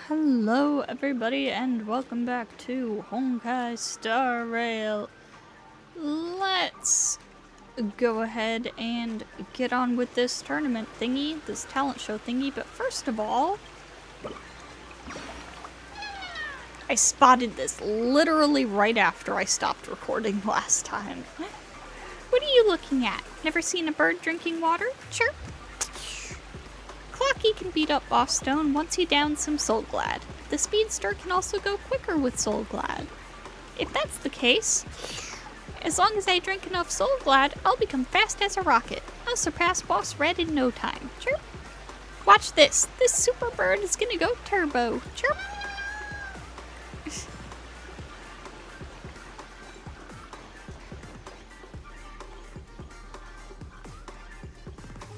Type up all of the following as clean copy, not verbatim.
Hello everybody, and welcome back to Honkai Star Rail. Let's go ahead and get on with this tournament thingy, this talent show thingy, but first of all, I spotted this literally right after I stopped recording last time. What are you looking at? Never seen a bird drinking water? Chirp. Clocky can beat up Boss Stone once he downs some Soul Glad. The Speedster can also go quicker with Soul Glad. If that's the case, as long as I drink enough Soul Glad, I'll become fast as a rocket. I'll surpass Boss Red in no time. Chirp. Watch this. This super bird is gonna go turbo. Chirp.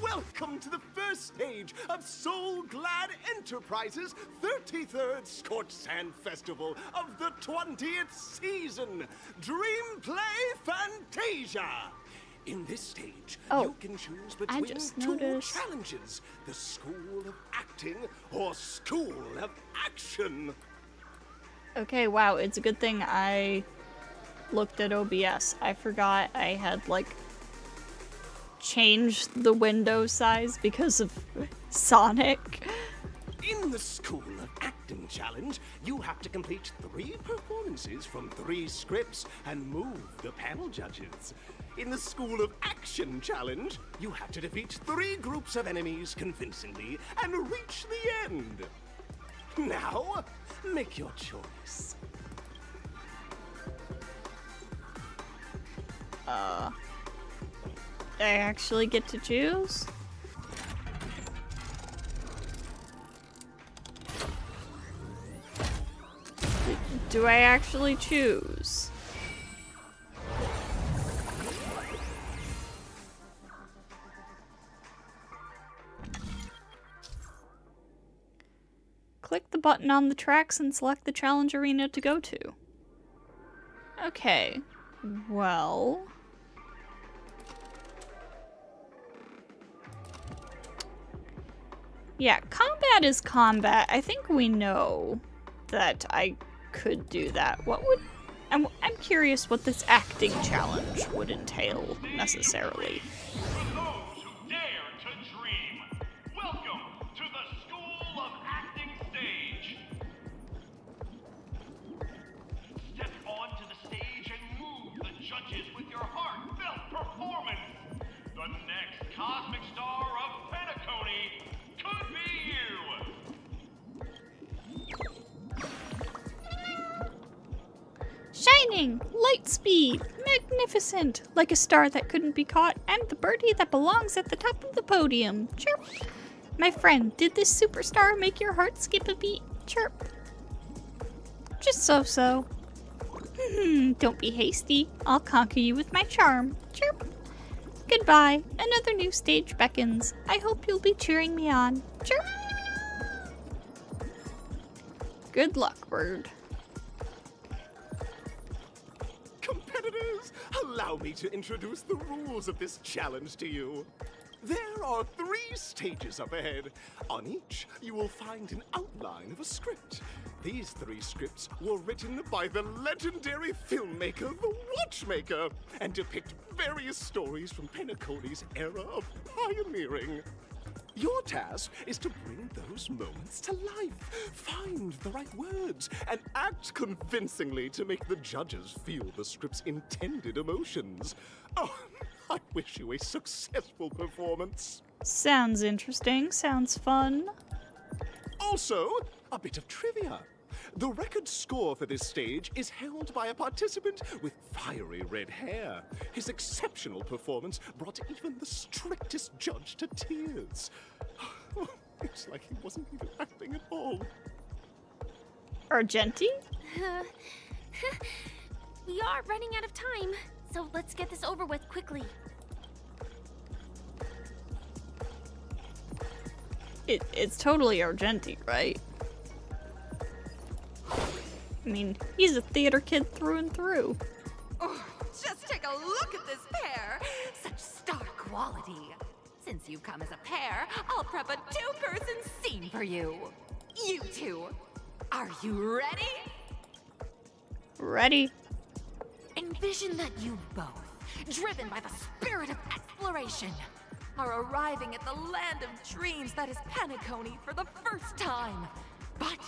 Welcome to the first stage of Soul Glad Enterprises' 33rd Scorched Sand Festival of the 20th season, Dream Play Fantasia. In this stage, you can choose between two challenges, the School of Acting or School of Action. Okay, wow, it's a good thing I looked at OBS. I forgot I had, like, change the window size because of Sonic. In the School of Acting Challenge, you have to complete 3 performances from 3 scripts and move the panel judges. In the School of Action Challenge, you have to defeat 3 groups of enemies convincingly and reach the end. Now, make your choice. I actually get to choose? Do I actually choose? Click the button on the tracks and select the challenge arena to go to. Okay, well... yeah, combat is combat. I think we know that I could do that. What would... I'm curious what this acting challenge would entail, necessarily. For those who dare to dream, welcome to the School of Acting stage. Step onto the stage and move the judges with your heartfelt performance. The next cosmic star of Penacony could be you! Shining! Light speed! Magnificent! Like a star that couldn't be caught, and the birdie that belongs at the top of the podium. Chirp! My friend, did this superstar make your heart skip a beat? Chirp! Just so-so. Don't be hasty. I'll conquer you with my charm. Chirp! Goodbye. Another new stage beckons. I hope you'll be cheering me on. Chirp! Good luck, bird. Competitors, allow me to introduce the rules of this challenge to you. There are 3 stages up ahead. On each, you will find an outline of a script. These 3 scripts were written by the legendary filmmaker, The Watchmaker, and depict various stories from Penacony's era of pioneering. Your task is to bring those moments to life, find the right words, and act convincingly to make the judges feel the script's intended emotions. Oh, I wish you a successful performance. Sounds interesting. Sounds fun. Also, a bit of trivia. The record score for this stage is held by a participant with fiery red hair. His exceptional performance brought even the strictest judge to tears. It's like he wasn't even acting at all. Argenti? We are running out of time, so let's get this over with quickly. It's totally Argenti, right? I mean, he's a theater kid through and through. Oh, just take a look at this pair! Such star quality. Since you come as a pair, I'll prep a two-person scene for you. You two, are you ready? Ready? Envision that you both, driven by the spirit of exploration, are arriving at the land of dreams that is Penacony for the first time. But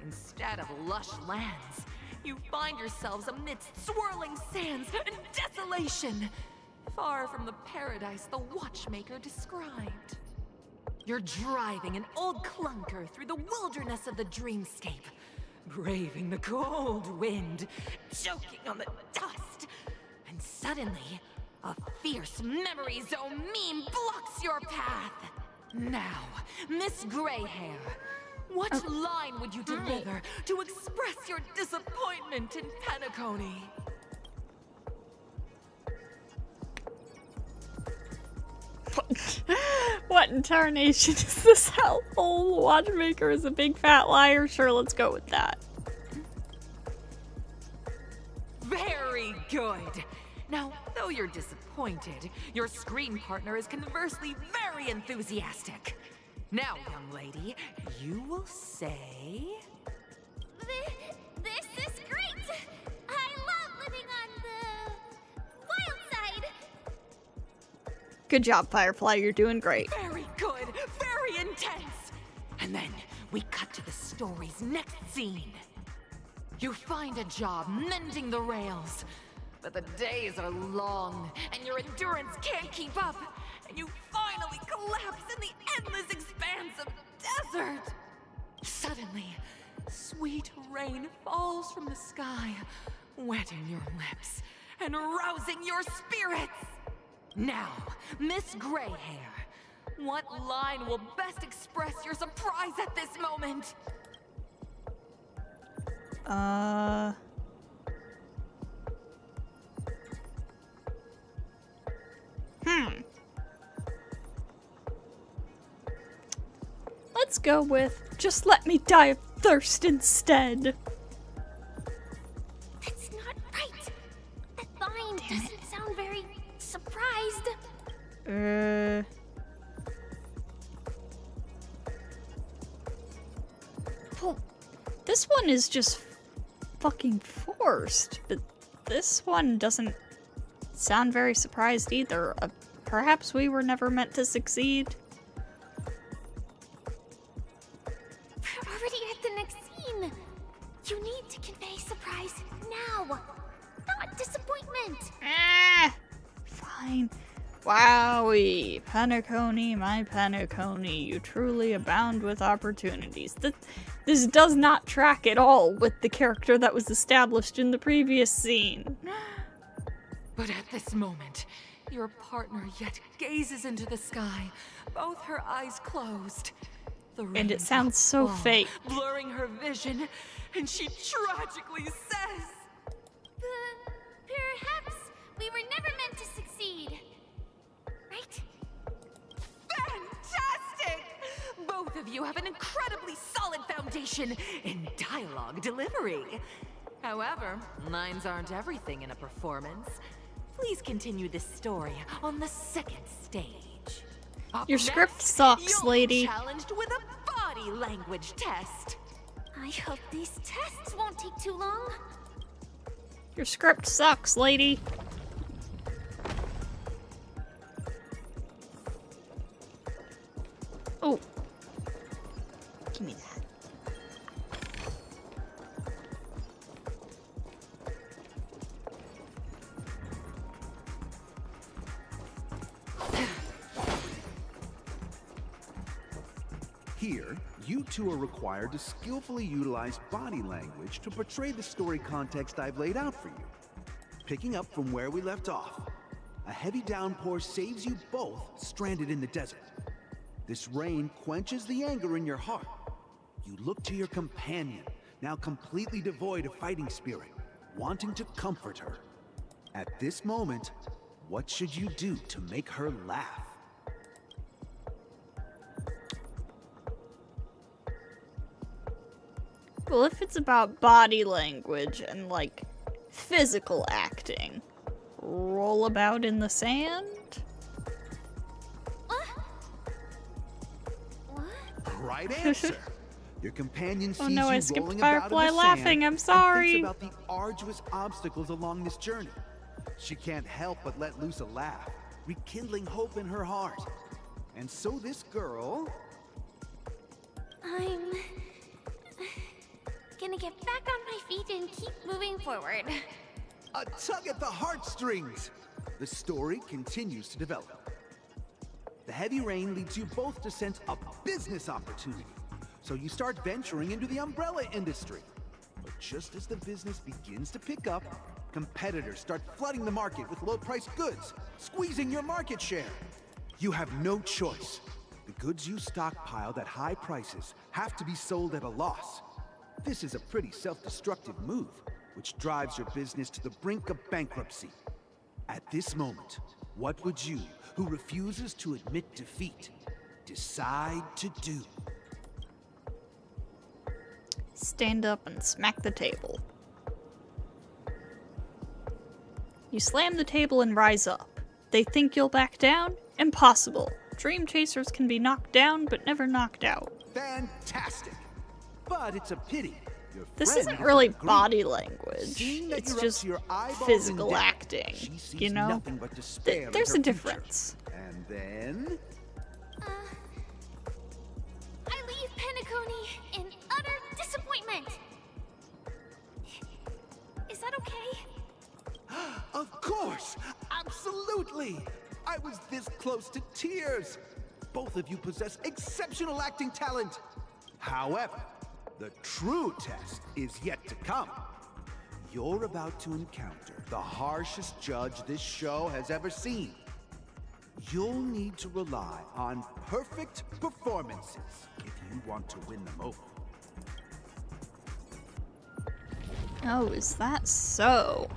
instead of lush lands, you find yourselves amidst swirling sands and desolation, far from the paradise the Watchmaker described. You're driving an old clunker through the wilderness of the dreamscape, braving the cold wind, choking on the dust, and suddenly, a fierce memory zone meme blocks your path. Now, Miss Greyhair, what line would you deliver to express your disappointment in Penacony? What in tarnation is this? How old Watchmaker is a big fat liar? Sure, let's go with that. Very good. Now, though you're disappointed, your screen partner is conversely very enthusiastic. Now, young lady, you will say... This is great! I love living on the wild side! Good job, Firefly. You're doing great. Very good, very intense. And then we cut to the story's next scene. You find a job mending the rails, but the days are long and your endurance can't keep up, and you finally collapse in the endless expanse of desert. Suddenly, sweet rain falls from the sky, wetting your lips and rousing your spirits. Now, Miss Greyhair, what line will best express your surprise at this moment? Let's go with, just let me die of thirst instead. That's not right! That line doesn't sound very surprised. Well, this one is just fucking forced, but this one doesn't sound very surprised either. Perhaps we were never meant to succeed. We're already at the next scene. You need to convey surprise now, not disappointment. Ah, fine. Wowie, Penacony, my Penacony, you truly abound with opportunities. This does not track at all with the character that was established in the previous scene. But at this moment, your partner yet gazes into the sky, both her eyes closed. The And it sounds so fall, fake. blurring her vision, and she tragically says, Perhaps we were never meant to succeed. Right? "Fantastic! Both of you have an incredibly solid foundation in dialogue delivery. However, lines aren't everything in a performance. Please continue this story on the second stage. Up Your next, script sucks, you'll lady. be challenged with a body language test. I hope these tests won't take too long. Your script sucks, lady. Oh. Give me that. Here, you two are required to skillfully utilize body language to portray the story context I've laid out for you. Picking up from where we left off, a heavy downpour saves you both stranded in the desert. This rain quenches the anger in your heart. You look to your companion, now completely devoid of fighting spirit, wanting to comfort her. At this moment, what should you do to make her laugh? Well, if it's about body language and, like, physical acting, roll about in the sand? Right answer. Your companion sees Oh no, I you skipped rolling about in Firefly the laughing. sand I'm sorry. and thinks about the arduous obstacles along this journey. She can't help but let loose a laugh, rekindling hope in her heart. And so this girl... I'm gonna get back on my feet and keep moving forward. A tug at the heartstrings! The story continues to develop. The heavy rain leads you both to sense a business opportunity. So you start venturing into the umbrella industry. But just as the business begins to pick up, competitors start flooding the market with low-priced goods, squeezing your market share. You have no choice. The goods you stockpiled at high prices have to be sold at a loss. This is a pretty self-destructive move, which drives your business to the brink of bankruptcy. At this moment, what would you, who refuses to admit defeat, decide to do? Stand up and smack the table. You slam the table and rise up. They think you'll back down? Impossible. Dream chasers can be knocked down, but never knocked out. Fantastic! But it's a pity. Your This friend isn't has really agreed. body language. Seeing that It's you're up just to your eyeballs in physical debt, acting, she sees you know? nothing but despair in There's her a future. difference. And then... I leave Penacony in utter disappointment. Is that okay? Of course! Absolutely! I was this close to tears! Both of you possess exceptional acting talent! However, the true test is yet to come. You're about to encounter the harshest judge this show has ever seen. You'll need to rely on perfect performances if you want to win them over. Oh, is that so?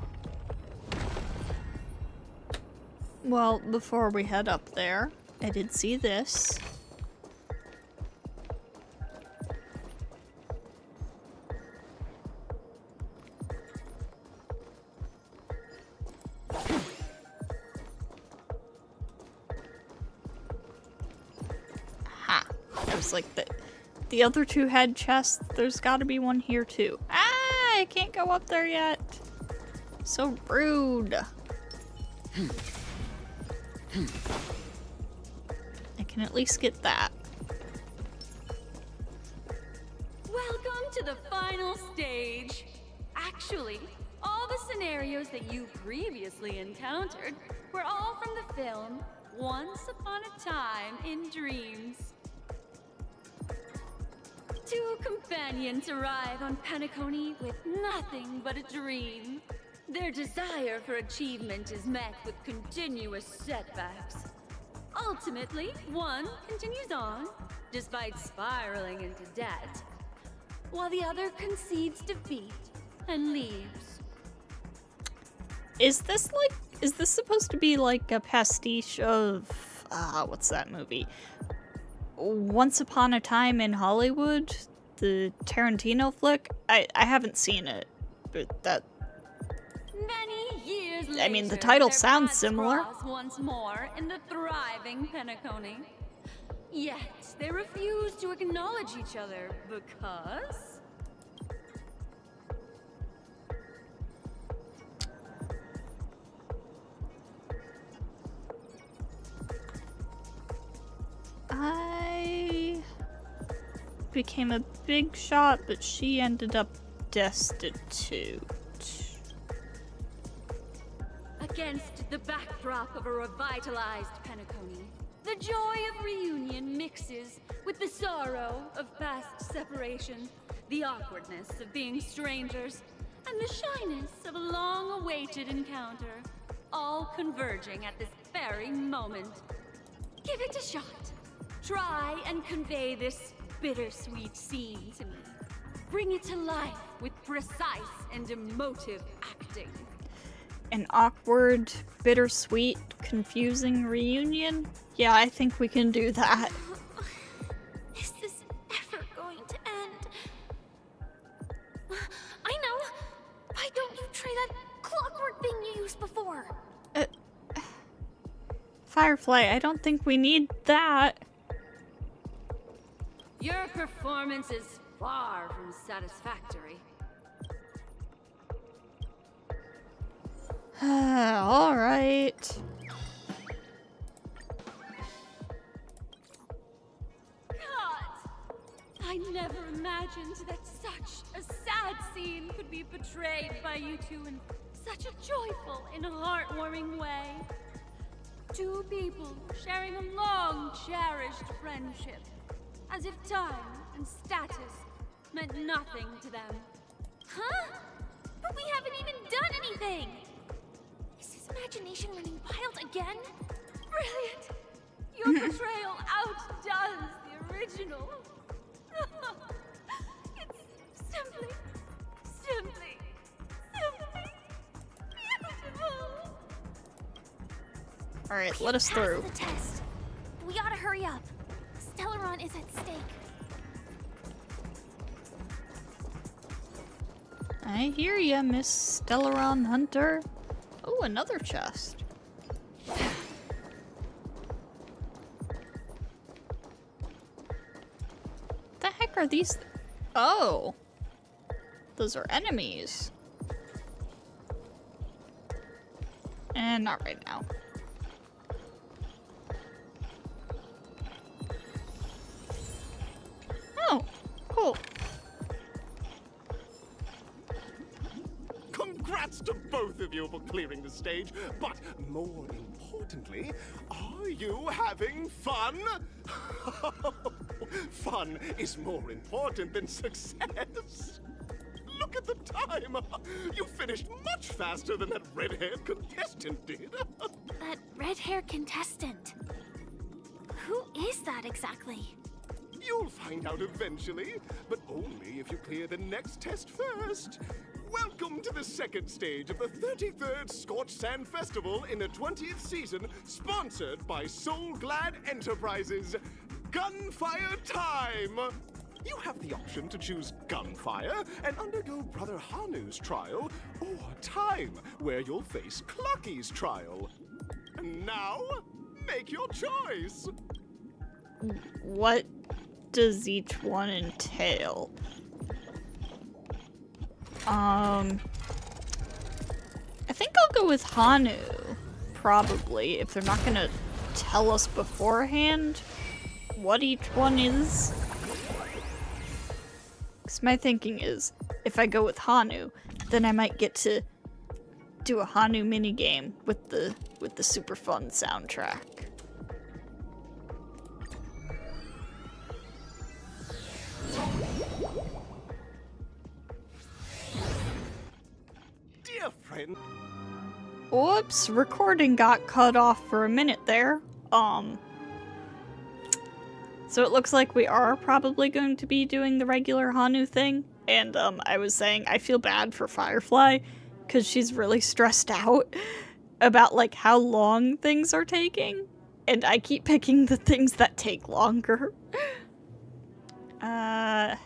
Well, before we head up there, I did see this. Ha! I was like, the other two had chests. There's gotta be one here too. Ah! I can't go up there yet. So rude. I can at least get that. Welcome to the final stage. Actually, all the scenarios that you previously encountered were all from the film Once Upon a Time in Dreams. Two companions arrive on Penacony with nothing but a dream. Their desire for achievement is met with continuous setbacks. Ultimately, one continues on, despite spiraling into debt, while the other concedes defeat and leaves. Is this supposed to be like a pastiche of, what's that movie? Once Upon a Time in Hollywood? The Tarantino flick? I haven't seen it, but that... Many years I mean, the later, title their sounds paths similar. cross once more in the thriving Penacony. Yet, they refuse to acknowledge each other because... I became a big shot, but she ended up destitute. Against the backdrop of a revitalized Penacony, the joy of reunion mixes with the sorrow of past separation, the awkwardness of being strangers, and the shyness of a long-awaited encounter, all converging at this very moment. Give it a shot. Try and convey this bittersweet scene to me. Bring it to life with precise and emotive acting. An awkward, bittersweet, confusing reunion? Yeah, I think we can do that. Is this ever going to end? I know! Why don't you try that clockwork thing you used before? Firefly, I don't think we need that. Your performance is far from satisfactory. All right. God! I never imagined that such a sad scene could be portrayed by you two in such a joyful and heartwarming way. Two people sharing a long, cherished friendship, as if time and status meant nothing to them. Huh? But we haven't even done anything! Is his imagination running wild again? Brilliant! Your portrayal outdoes the original. It's simply beautiful. All right, let us through. Pass the test. We ought to hurry up. Stellaron is at stake. I hear ya, Miss Stellaron Hunter. Oh, another chest. The heck are these? Oh, those are enemies. And not right now. Oh, cool. Congrats to both of you for clearing the stage, but more importantly, are you having fun? Fun is more important than success. Look at the time! You finished much faster than that red-haired contestant did. That red-haired contestant. Who is that exactly? You'll find out eventually, but only if you clear the next test first. Welcome to the second stage of the 33rd Scorched Sand Festival in the 20th season, sponsored by Soul Glad Enterprises. Gunfire time! You have the option to choose Gunfire and undergo Brother Hanu's trial, or Time, where you'll face Clucky's trial. And now, make your choice! What does each one entail? I think I'll go with Hanu, probably, if they're not gonna tell us beforehand what each one is. Because my thinking is, if I go with Hanu, then I might get to do a Hanu minigame with the super fun soundtrack. Dear friend. Whoops, recording got cut off for a minute there. So it looks like we are probably going to be doing the regular Hanu thing. And I was saying I feel bad for Firefly because she's really stressed out about like how long things are taking. And I keep picking the things that take longer. Alright.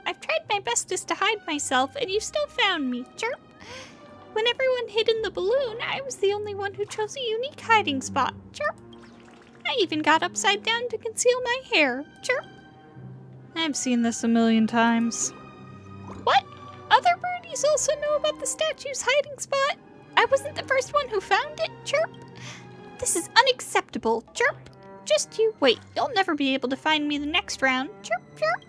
I've tried my bestest to hide myself and you still found me. Chirp. When everyone hid in the balloon, I was the only one who chose a unique hiding spot. Chirp. I even got upside down to conceal my hair. Chirp. I've seen this a million times. What? Other birdies also know about the statue's hiding spot? I wasn't the first one who found it. Chirp. This is unacceptable. Chirp. Just you wait. You'll never be able to find me the next round. Chirp, chirp.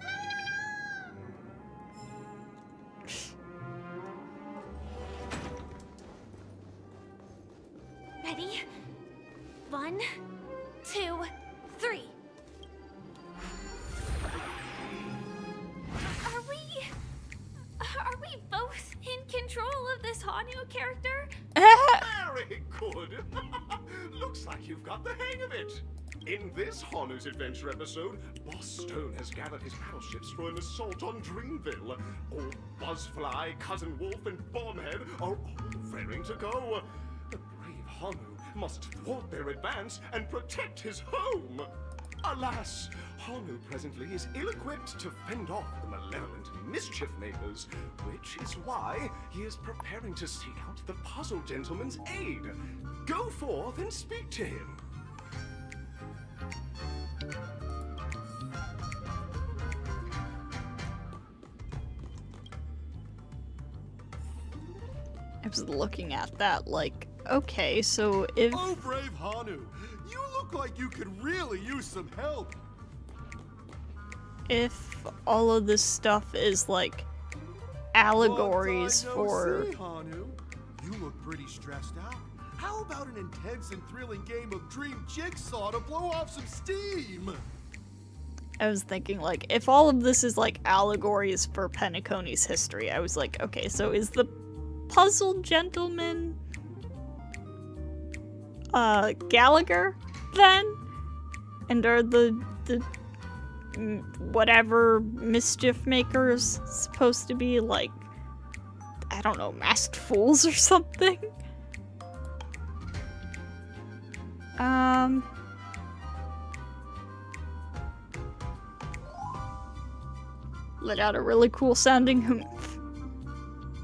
Ready? 1, 2, 3. Are we both in control of this Hanu character? Very good. Looks like you've got the hang of it. In this Hanu's Adventure episode, Boss Stone has gathered his battleships for an assault on Dreamville. Old Buzzfly, Cousin Wolf, and Bombhead are all raring to go. The brave Hanu must thwart their advance and protect his home. Alas, Hanu presently is ill-equipped to fend off the malevolent mischief makers, which is why he is preparing to seek out the Puzzle Gentleman's aid. Go forth and speak to him. I was looking at that like, okay, so if... Oh, brave Hanu, you look like you could really use some help. If all of this stuff is like allegories for... See, Hanu. You look pretty stressed out. How about an intense and thrilling game of Dream Jigsaw to blow off some steam? I was thinking, like, if all of this is like allegories for Penacony's history, I was like, okay, so is the puzzle gentleman Gallagher then? And are the whatever mischief makers supposed to be like, I don't know, masked fools or something? Let out a really cool sounding humph.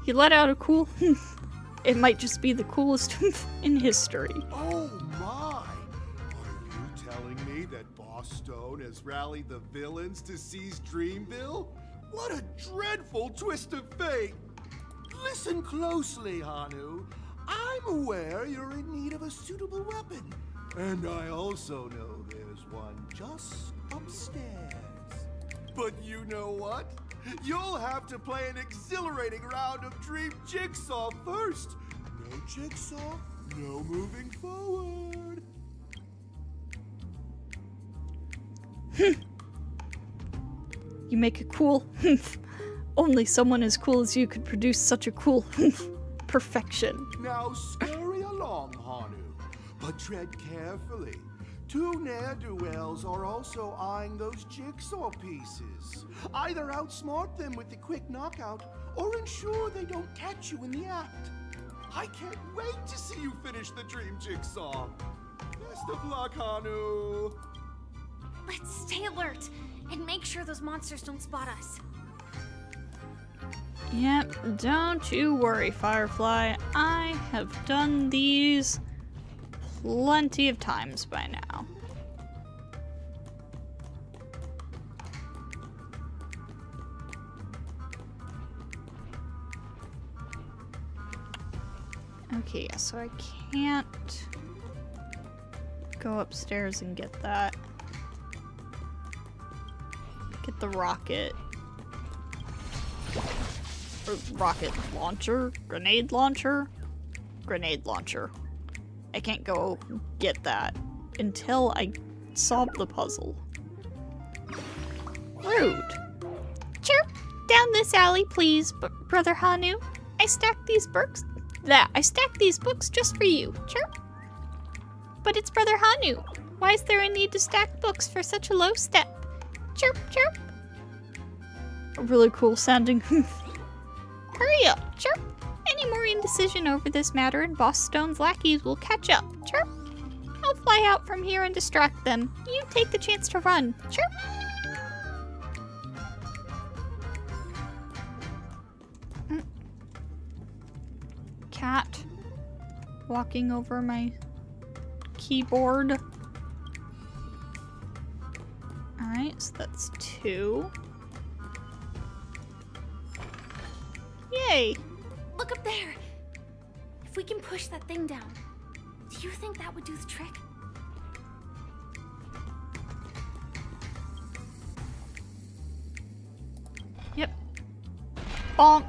He let out a cool humph. It might just be the coolest humph in history. Oh my! Are you telling me that Boss Stone has rallied the villains to seize Dreamville? What a dreadful twist of fate! Listen closely, Hanu. I'm aware you're in need of a suitable weapon. And I also know there's one just upstairs. But you know what? You'll have to play an exhilarating round of Dream Jigsaw first. No Jigsaw, no moving forward. You make a cool humph. Only someone as cool as you could produce such a cool humph. Perfection. Now scurry along, Hanu, but tread carefully. Two ne'er-do-wells are also eyeing those jigsaw pieces. Either outsmart them with the quick knockout, or ensure they don't catch you in the act. I can't wait to see you finish the dream jigsaw. Best of luck, Hanu. Let's stay alert and make sure those monsters don't spot us. Yep, don't you worry, Firefly. I have done these plenty of times by now. Okay, yeah, so I can't go upstairs and get that. Get the rocket. Or rocket launcher? Grenade launcher? Grenade launcher. I can't go get that until I solve the puzzle. Rude. Chirp! Down this alley, please, Brother Hanu. I stacked these books. I stacked these books just for you. Chirp. But it's Brother Hanu. Why is there a need to stack books for such a low step? Chirp, chirp. A really cool sounding. Hurry up, chirp. Any more indecision over this matter and Boss Stone's lackeys will catch up. Chirp. I'll fly out from here and distract them. You take the chance to run. Chirp. Cat walking over my keyboard. Alright, so that's 2. Yay! Look up there! If we can push that thing down, do you think that would do the trick? Yep. Bonk!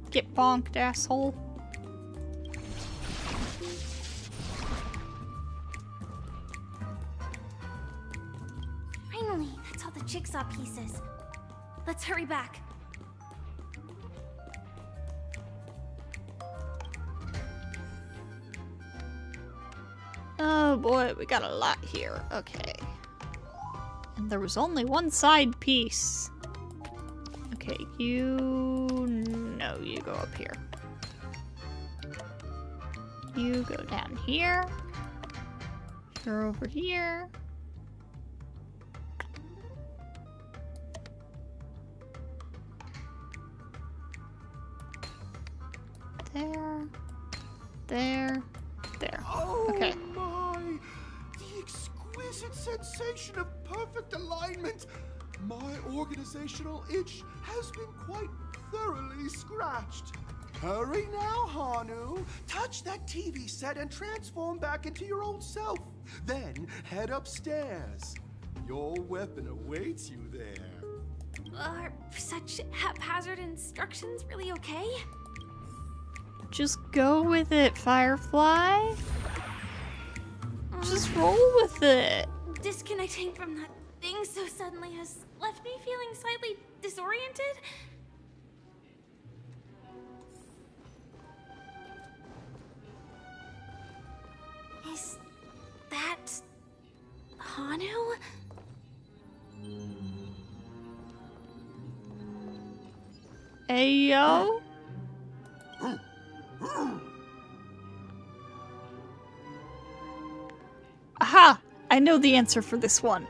Get bonked, asshole. Finally, that's all the jigsaw pieces. Let's hurry back. Oh boy, we got a lot here. Okay. And there was only one side piece. Okay, no, you go up here. You go down here. You're over here. There. Oh Okay. my! The exquisite sensation of perfect alignment! My organizational itch has been quite thoroughly scratched. Hurry now, Hanu. Touch that TV set and transform back into your old self. Then head upstairs. Your weapon awaits you there. Are such haphazard instructions really okay? Just go with it, Firefly. Just roll with it. Disconnecting from that thing so suddenly has left me feeling slightly disoriented. Is that Hanu? Ayo. Aha! I know the answer for this one.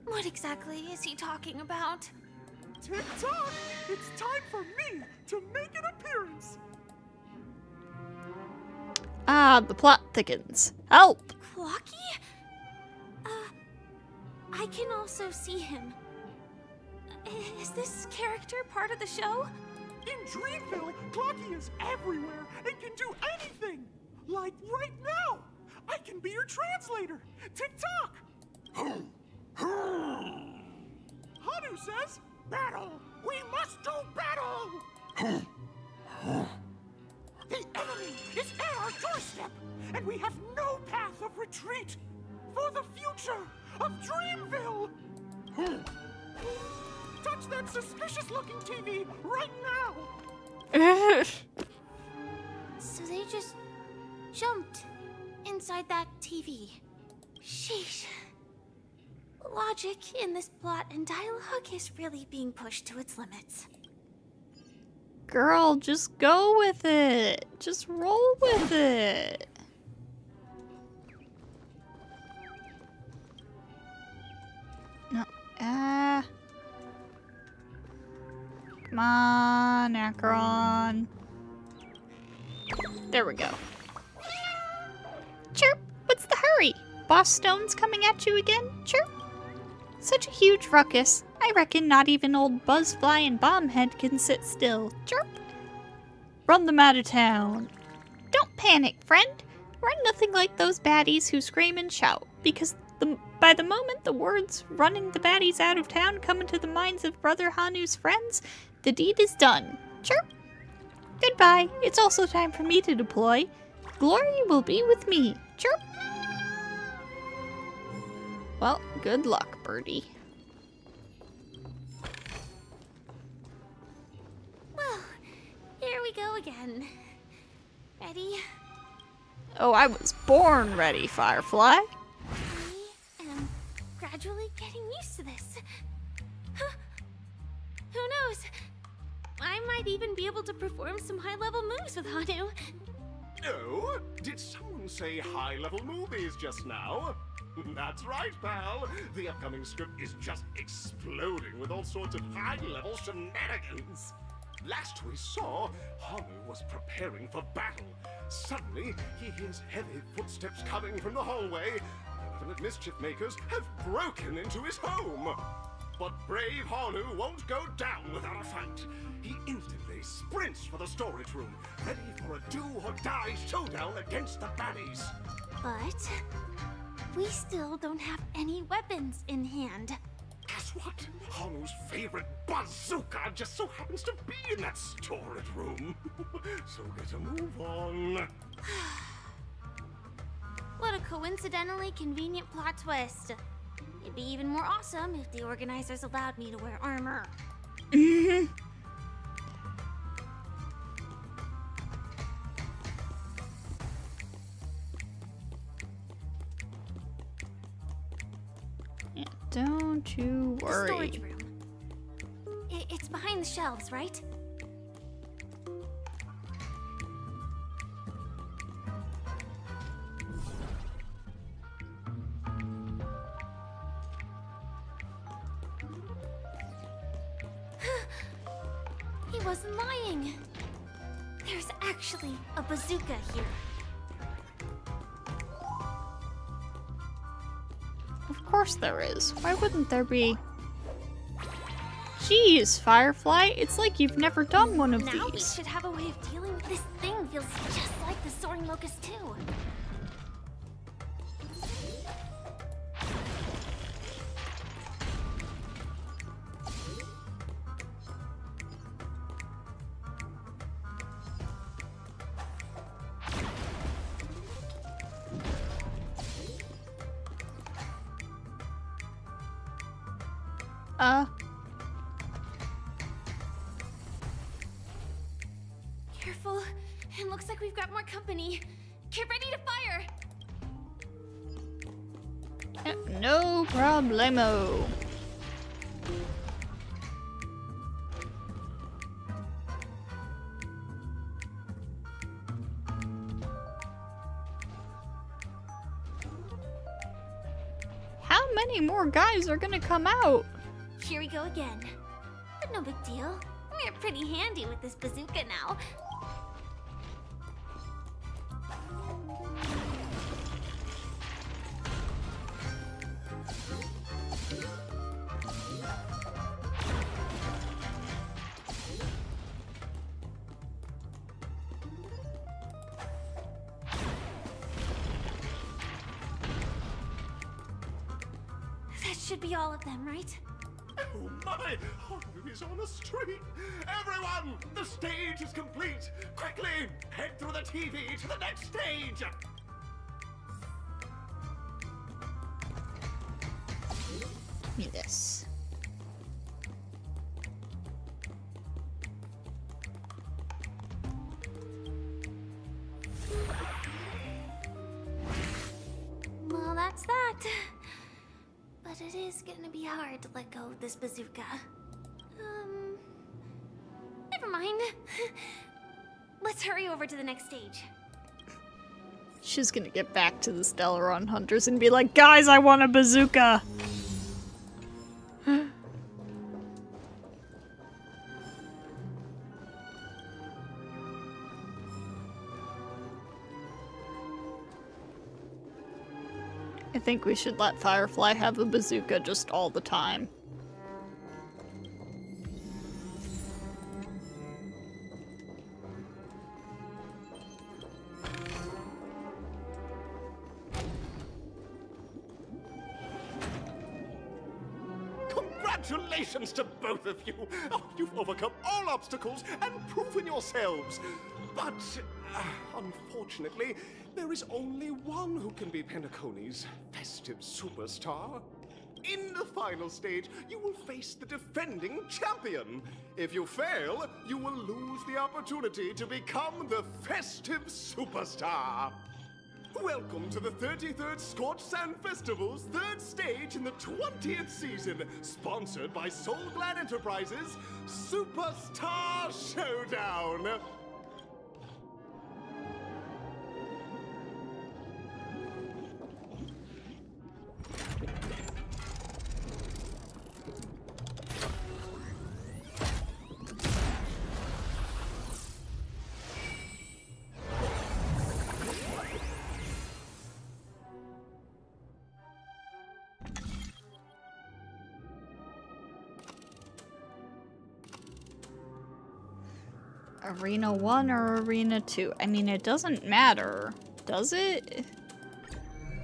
What exactly is he talking about? Tick-tock! It's time for me to make an appearance! Ah, the plot thickens. Help! Clocky? I can also see him. Is this character part of the show? In Dreamville, Clocky is everywhere and can do anything! Like right now! I can be your translator! Tick-tock! Hanu says, battle! We must do battle! The enemy is at our doorstep, and we have no path of retreat for the future of Dreamville! Touch that suspicious-looking TV right now! So they just jumped inside that TV. Sheesh. Logic in this plot and dialogue is really being pushed to its limits. Girl, just go with it. Just roll with it. No. Come on, Akron. There we go. Chirp! What's the hurry? Boss Stone's coming at you again? Chirp! Such a huge ruckus. I reckon not even old Buzzfly and Bombhead can sit still. Chirp! Run them out of town. Don't panic, friend. We're nothing like those baddies who scream and shout, because by the moment the words running the baddies out of town come into the minds of Brother Hanu's friends, the deed is done. Chirp! Goodbye. It's also time for me to deploy. Glory will be with me. Chirp! Well, good luck, birdie. Well, here we go again. Ready? Oh, I was born ready, Firefly. I am gradually getting used to this. Huh. Who knows? I might even be able to perform some high-level moves with Hanu. Oh, did someone say high-level movies just now? That's right, pal. The upcoming script is just exploding with all sorts of high-level shenanigans. Last we saw, Hanu was preparing for battle. Suddenly, he hears heavy footsteps coming from the hallway. Malevolent mischief makers have broken into his home. But brave Hanu won't go down without a fight. He instantly sprints for the storage room, ready for a do-or-die showdown against the baddies. But we still don't have any weapons in hand. Guess what? Hanu's favorite bazooka just so happens to be in that storage room. So get a move on. What a coincidentally convenient plot twist. It'd be even more awesome if the organizers allowed me to wear armor. Yeah, don't you The worry. storage room. It's behind the shelves, right? He wasn't lying. There's actually a bazooka here. Of course there is. Why wouldn't there be? Jeez, Firefly, it's like you've never done one of Now we these. should have a way of dealing with this thing. Feels just like the soaring locust too. Careful. It looks like we've got more company. Get ready to fire! No problemo. How many more guys are gonna come out? Here we go again. But no big deal. We're pretty handy with this bazooka now. That should be all of them, right? Oh my! Horror is on the street! Everyone! The stage is complete! Quickly! Head through the TV to the next stage! Give me this. Well, that's that. But it is gonna be hard to let go of this bazooka. Never mind. Let's hurry over to the next stage. She's gonna get back to the Stellaron Hunters and be like, guys, I want a bazooka! I think we should let Firefly have a bazooka just all the time. Congratulations to both of you! Oh, you've overcome all obstacles and proven yourselves! But, unfortunately, there is only one who can be Penacony's festive superstar. In the final stage, you will face the defending champion. If you fail, you will lose the opportunity to become the festive superstar. Welcome to the 33rd Scorch Sand Festival's third stage in the 20th season, sponsored by Soul Glad Enterprises, Superstar Showdown. Arena 1 or Arena 2? I mean, it doesn't matter, does it?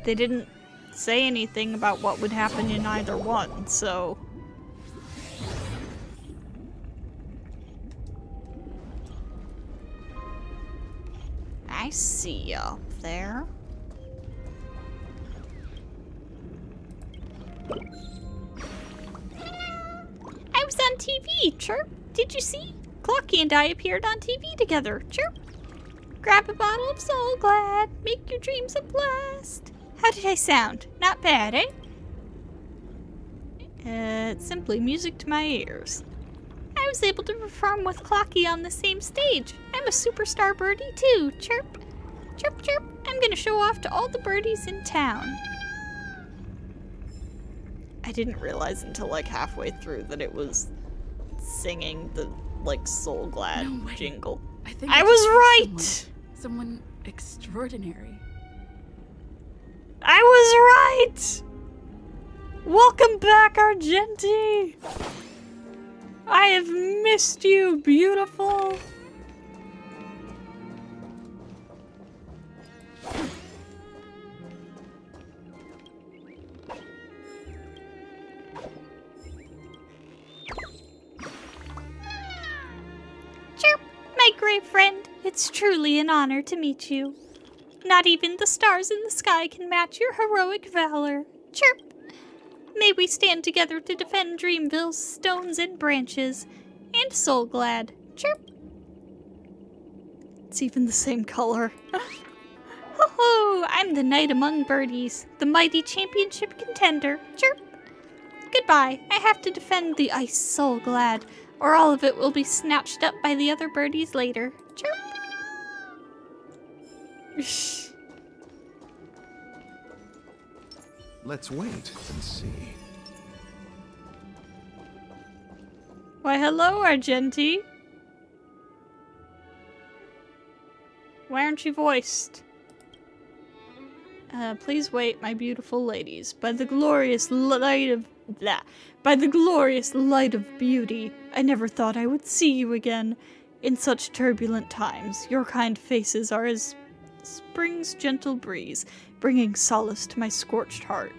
They didn't say anything about what would happen in either one, so... I see you up there. I was on TV, chirp. Did you see? Clocky and I appeared on TV together. Chirp. Grab a bottle of Soul Glad. Make your dreams a blast. How did I sound? Not bad, eh? It's simply music to my ears. I was able to perform with Clocky on the same stage. I'm a superstar birdie too. Chirp. Chirp, chirp. I'm gonna show off to all the birdies in town. I didn't realize until like halfway through that it was singing the like Soul Glad jingle. I was right! Someone extraordinary. I was right! Welcome back, Argenti! I have missed you, beautiful! Chirp, my great friend. It's truly an honor to meet you. Not even the stars in the sky can match your heroic valor. Chirp! May we stand together to defend Dreamville's stones and branches. And Soul Glad. Chirp! It's even the same color. Ho-ho! I'm the knight among birdies, the mighty championship contender. Chirp! Goodbye. I have to defend the ice Soul Glad, or all of it will be snatched up by the other birdies later. Chirp! Let's wait and see. Why, hello, Argenti. Why aren't you voiced? Please wait, my beautiful ladies. By the glorious light of beauty, I never thought I would see you again. In such turbulent times, your kind faces are as spring's gentle breeze, bringing solace to my scorched heart.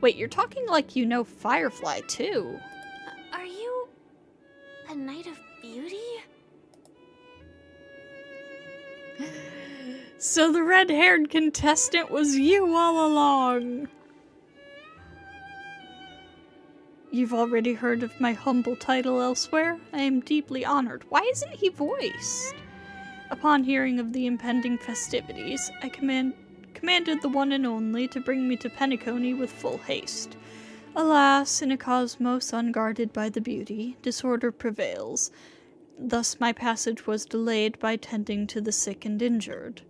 Wait, you're talking like you know Firefly, too. Are you a Knight of Beauty? So the red-haired contestant was you all along. You've already heard of my humble title elsewhere. I am deeply honored. Why isn't he voiced? Upon hearing of the impending festivities, I commanded the one and only to bring me to Penacony with full haste. Alas, in a cosmos unguarded by the beauty, disorder prevails. Thus my passage was delayed by tending to the sick and injured.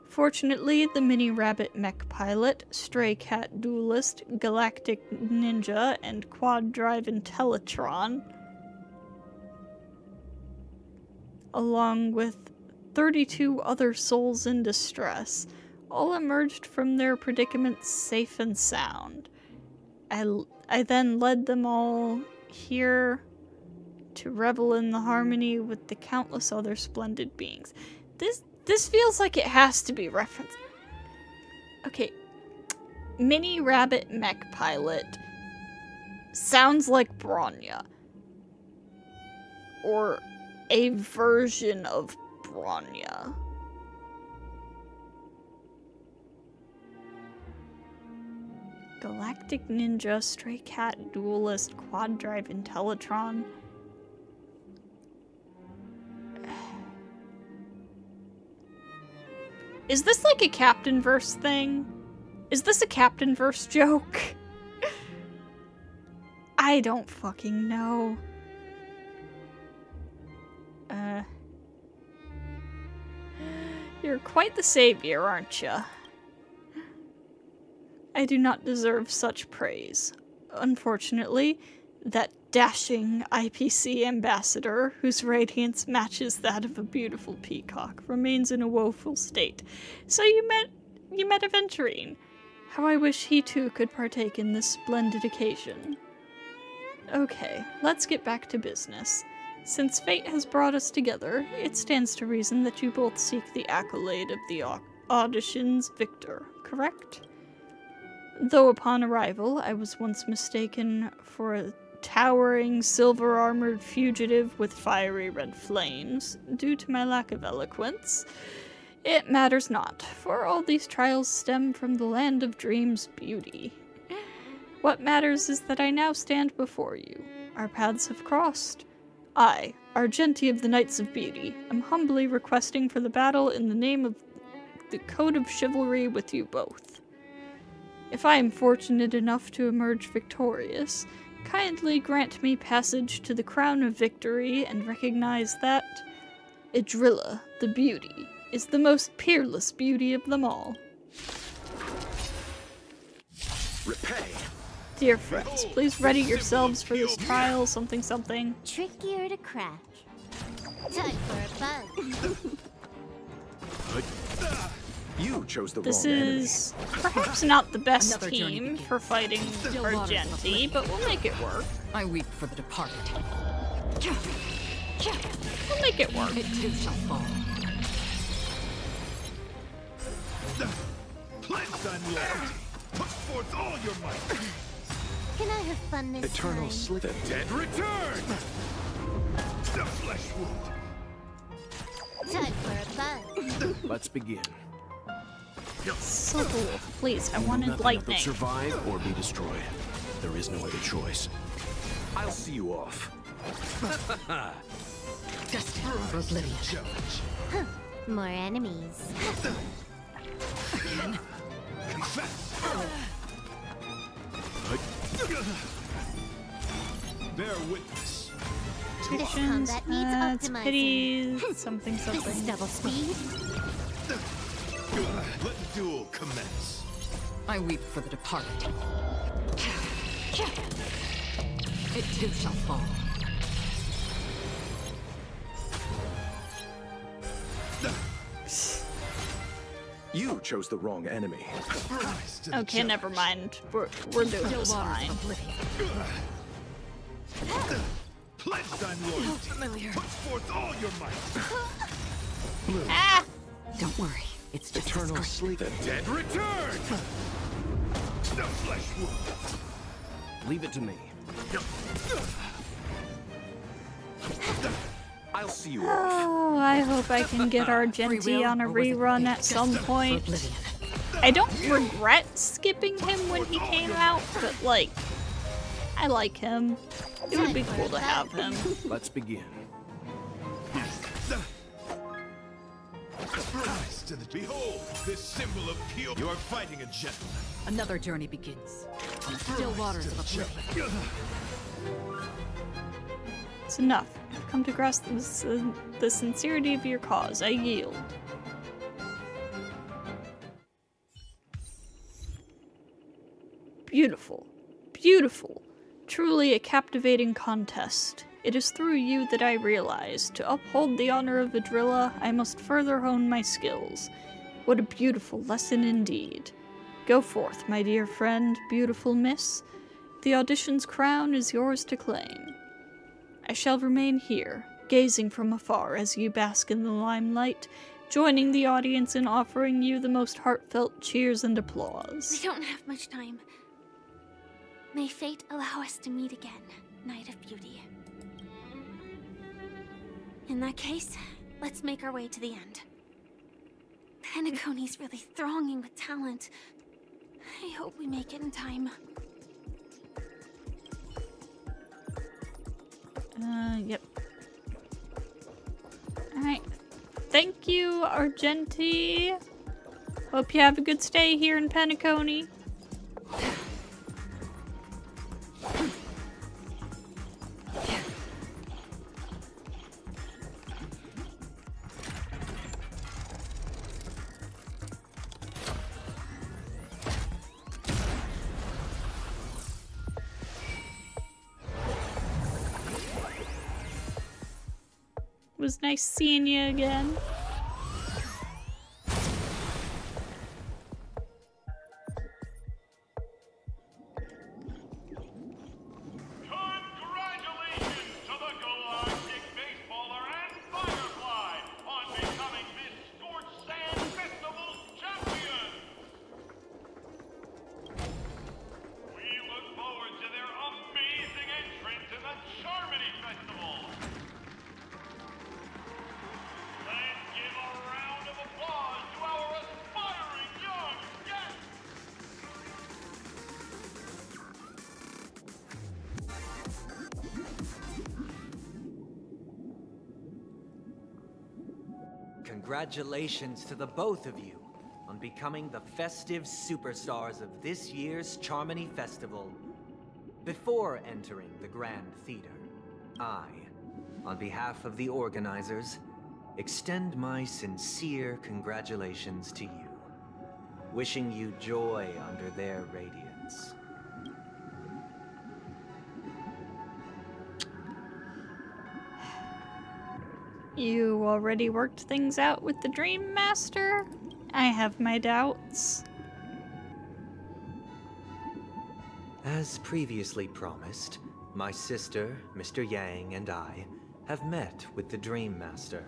Fortunately, the mini-rabbit mech pilot, stray cat duelist, galactic ninja, and quad-drive Intellitron, along with 32 other souls in distress, all emerged from their predicament safe and sound. I then led them all here to revel in the harmony with the countless other splendid beings. This feels like it has to be referenced. Okay. Mini Rabbit Mech Pilot sounds like Bronya. Or a version of Bronya. Galactic Ninja, Stray Cat, Duelist, Quad Drive, Intellitron. Is this like a Captain Verse thing? Is this a Captain Verse joke? I don't fucking know. You're quite the savior, aren't you? I do not deserve such praise. Unfortunately, that dashing IPC ambassador, whose radiance matches that of a beautiful peacock, remains in a woeful state. So you met Aventurine. How I wish he too could partake in this splendid occasion. Okay, let's get back to business. Since fate has brought us together, it stands to reason that you both seek the accolade of the audition's victor, correct? Though upon arrival, I was once mistaken for a towering, silver-armored fugitive with fiery red flames, due to my lack of eloquence. It matters not, for all these trials stem from the land of dreams' beauty. What matters is that I now stand before you. Our paths have crossed. I, Argenti of the Knights of Beauty, am humbly requesting for the battle in the name of the Code of Chivalry with you both. If I am fortunate enough to emerge victorious, kindly grant me passage to the crown of victory and recognize that Idrilla, the beauty, is the most peerless beauty of them all. Repay. Dear friends, please ready yourselves for this trial, something something. Trickier to crack. Time for a bug. You chose the This wrong enemy. is perhaps not the best Another journey team begins. for fighting Still waters of Argenti, oblivion. but we'll make it work. I weep for the departed. We'll make it work. It too shall fall. Cleanse on loyalty. Put forth all your might. Can I have fun this Eternal time? Slip. The dead return. The flesh wound. Time for a buzz. Let's begin. So cool. Please, I wanted Nothing lightning. but survive or be destroyed. There is no other choice. I'll see you off. Destined for oblivion. More enemies. Confess. Bear witness. Conditions, combat needs it's optimizing. pity, something, This something. is double speed. Let the duel commence. I weep for the departed. It too shall fall. You chose the wrong enemy. Rise to the Okay, challenge. never mind. We're doing Still this waters fine. of oblivion. Cleanse on loyalty. Familiar. Put forth all your might. Ah! Don't worry. It's just a Eternal scrape. Sleep. The dead return. The flesh wound. Leave it to me. I'll see you off. Oh, I hope I can get Free Argenti will, on a or was it rerun fate at some destined for point. oblivion? I don't regret skipping him when he came out, but like, I like him. It would be cool to have him. Let's begin. Rise to the behold this symbol of pure. You are fighting a gentleman. Another journey begins. On the still waters of oblivion. It's enough. I've come to grasp the sincerity of your cause. I yield. Beautiful. Beautiful. Truly a captivating contest. It is through you that I realize, to uphold the honor of Vidrilla, I must further hone my skills. What a beautiful lesson indeed. Go forth, my dear friend, beautiful miss. The audition's crown is yours to claim. I shall remain here, gazing from afar as you bask in the limelight, joining the audience in offering you the most heartfelt cheers and We applause. don't have much time. May fate allow us to meet again, Night of Beauty. In that case, let's make our way to the end. Penacony's really thronging with talent. I hope we make it in time. Yep. Alright. Thank you, Argenti. Hope you have a good stay here in Penacony. It was nice seeing you again. Congratulations to the Galactic Baseballer and Firefly on becoming Miss Scorched Sand Festival's champions! We look forward to their amazing entrance in the Charmony Festival! Let's give a round of applause to our aspiring young guests! Congratulations to the both of you on becoming the festive superstars of this year's Charmony Festival. Before entering the Grand Theater, I, on behalf of the organizers, extend my sincere congratulations to you, wishing you joy under their radiance. You already worked things out with the Dream Master? I have my doubts. As previously promised, my sister, Mr. Yang, and I have met with the Dream Master.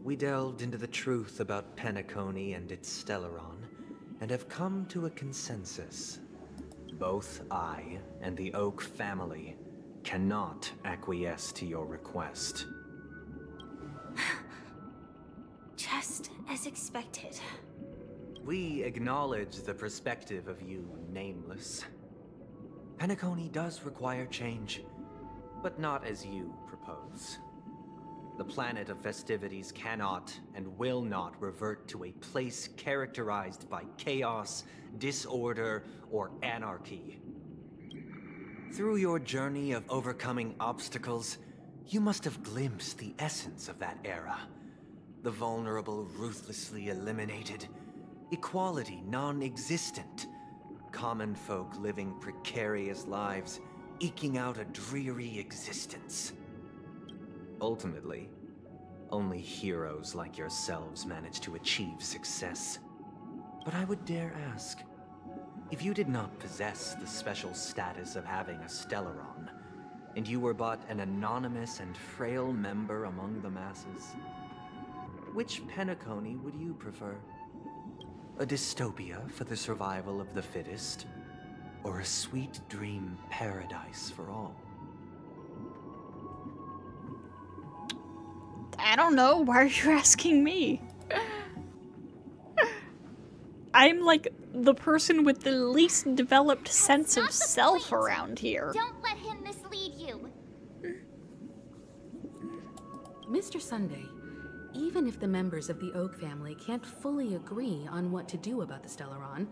We delved into the truth about Penacony and its Stellaron, and have come to a consensus. Both I and the Oak family cannot acquiesce to your request. Just as expected. We acknowledge the perspective of you, Nameless. Penacony does require change, but not as you propose. The planet of festivities cannot and will not revert to a place characterized by chaos, disorder, or anarchy. Through your journey of overcoming obstacles, you must have glimpsed the essence of that era. The vulnerable ruthlessly eliminated, equality non-existent, common folk living precarious lives, eking out a dreary existence. Ultimately, only heroes like yourselves manage to achieve success. But I would dare ask, if you did not possess the special status of having a Stellaron, and you were but an anonymous and frail member among the masses, which Penacony would you prefer? A dystopia for the survival of the fittest, or a sweet dream paradise for all? I don't know. Why are you asking me? I'm like the person with the least developed sense of self around here. Don't let him mislead you. Mr. Sunday, even if the members of the Oak family can't fully agree on what to do about the Stellaron,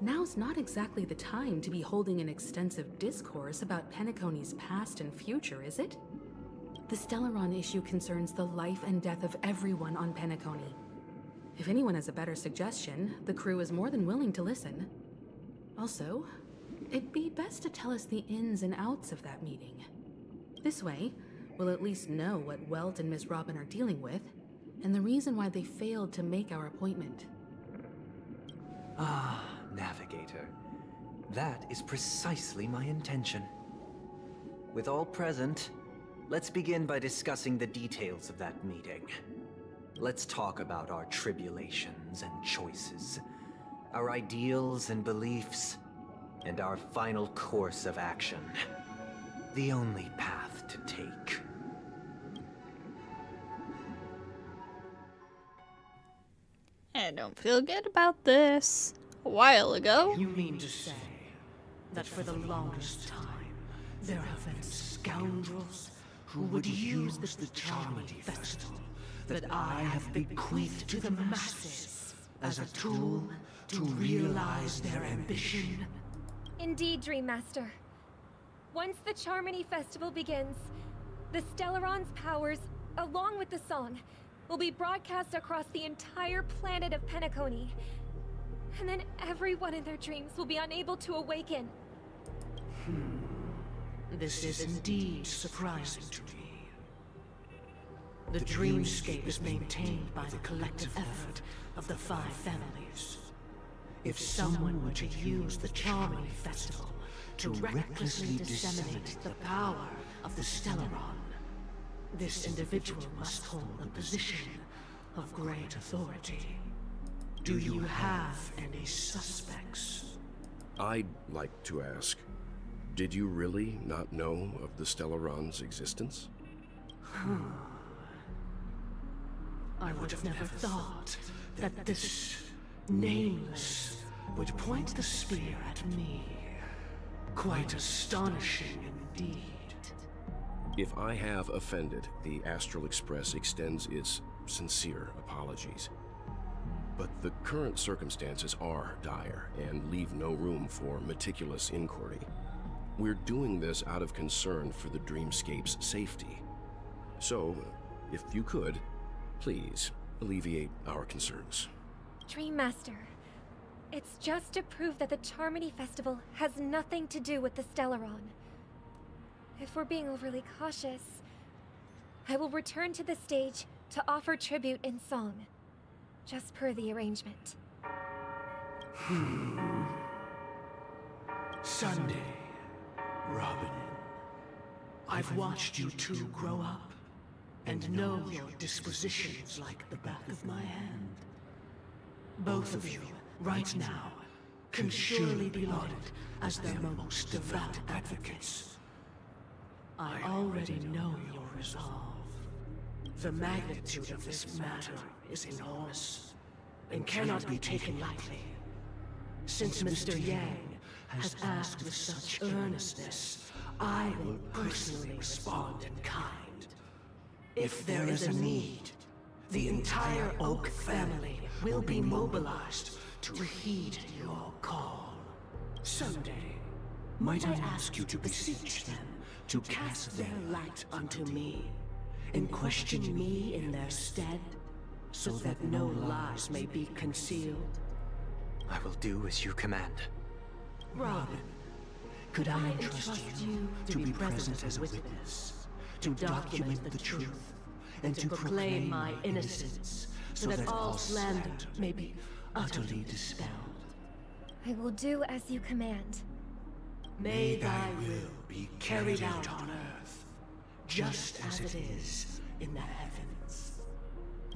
now's not exactly the time to be holding an extensive discourse about Penacony's past and future, is it? The Stellaron issue concerns the life and death of everyone on Penacony. If anyone has a better suggestion, the crew is more than willing to listen. Also, it'd be best to tell us the ins and outs of that meeting. This way, we'll at least know what Welt and Miss Robin are dealing with, and the reason why they failed to make our appointment. Ah, Navigator. That is precisely my intention. With all present, let's begin by discussing the details of that meeting. Let's talk about our tribulations and choices, our ideals and beliefs, and our final course of action. The only path to take. I don't feel good about this. A while ago. You mean to say that for the longest time, there have been scoundrels who would use the charming festival that I have bequeathed to the masses as a tool to realize their ambition? Indeed, Dream Master. Once the Charmony Festival begins, the Stellaron's powers, along with the song, will be broadcast across the entire planet of Penacony. And then everyone in their dreams will be unable to awaken. This is indeed surprising to me. The dreamscape is maintained by the collective effort of the 5 families. If someone were to use the Charmony Festival to recklessly disseminate the power of the Stellaron, this individual must hold a position of great authority. Do you have any suspects? I'd like to ask, did you really not know of the Stellaron's existence? I would have never thought that this Nameless would point the spear at me. Quite astonishing indeed. If I have offended, the Astral Express extends its sincere apologies. But the current circumstances are dire and leave no room for meticulous inquiry. We're doing this out of concern for the Dreamscape's safety. So, if you could, please alleviate our concerns. Dream Master, it's just to prove that the Charmony Festival has nothing to do with the Stellaron. If we're being overly cautious, I will return to the stage to offer tribute in song. just per the arrangement. Sunday, Robin. I've watched you two grow up, and know your dispositions like the back of my hand. Both of you, right now, can surely be lauded as their most devout advocates. I already know your resolve. The magnitude of this matter is enormous, and cannot be taken lightly. Since Mr. Yang has asked with such earnestness, I will personally respond in kind. If there is a need, the entire Oak family will be mobilized to heed your call. Someday, might I ask you to beseech them to cast their light unto me, and question me in their stead, so that no lies may be concealed? I will do as you command. Robin, could I entrust you to be present as a witness, to document the truth, and to proclaim my innocence, so that all slander may be utterly dispelled? I will do as you command. May thy will be carried out on earth, just as it is in the heavens.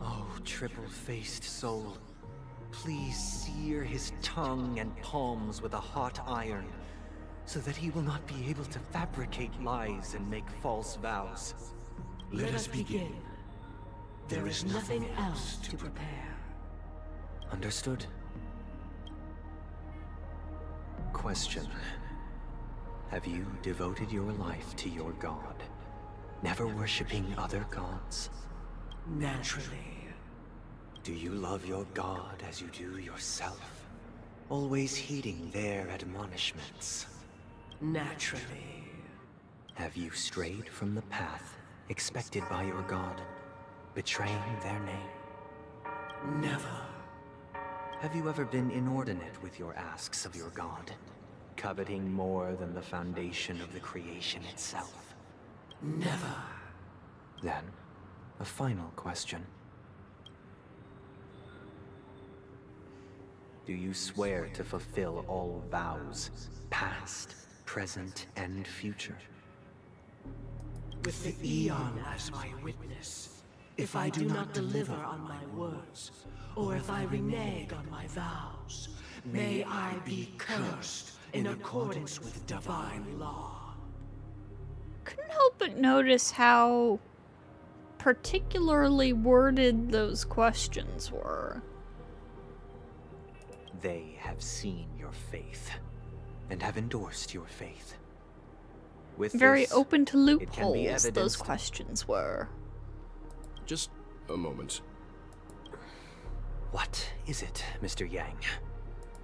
Oh, triple-faced soul, please sear his tongue and palms with a hot iron, so that he will not be able to fabricate lies and make false vows. Let us begin. There is nothing else to prepare. Understood. Question. Have you devoted your life to your god, never worshipping other gods? Naturally. Do you love your god as you do yourself, always heeding their admonishments? Naturally. Have you strayed from the path expected by your god, betraying their name? Never. Have you ever been inordinate with your asks of your god, coveting more than the foundation of the creation itself? Never. Then, a final question. Do you swear to fulfill all vows, past, present, and future? With the Eon as my witness, if I do not deliver on my words, or if I renege on my vows, may I be cursed in accordance with divine law. Couldn't help but notice how particularly worded those questions were. They have seen your faith, and have endorsed your faith. With Very this, open to it can be loopholes, those evidenced. questions were. Just a moment. What is it, Mr. Yang?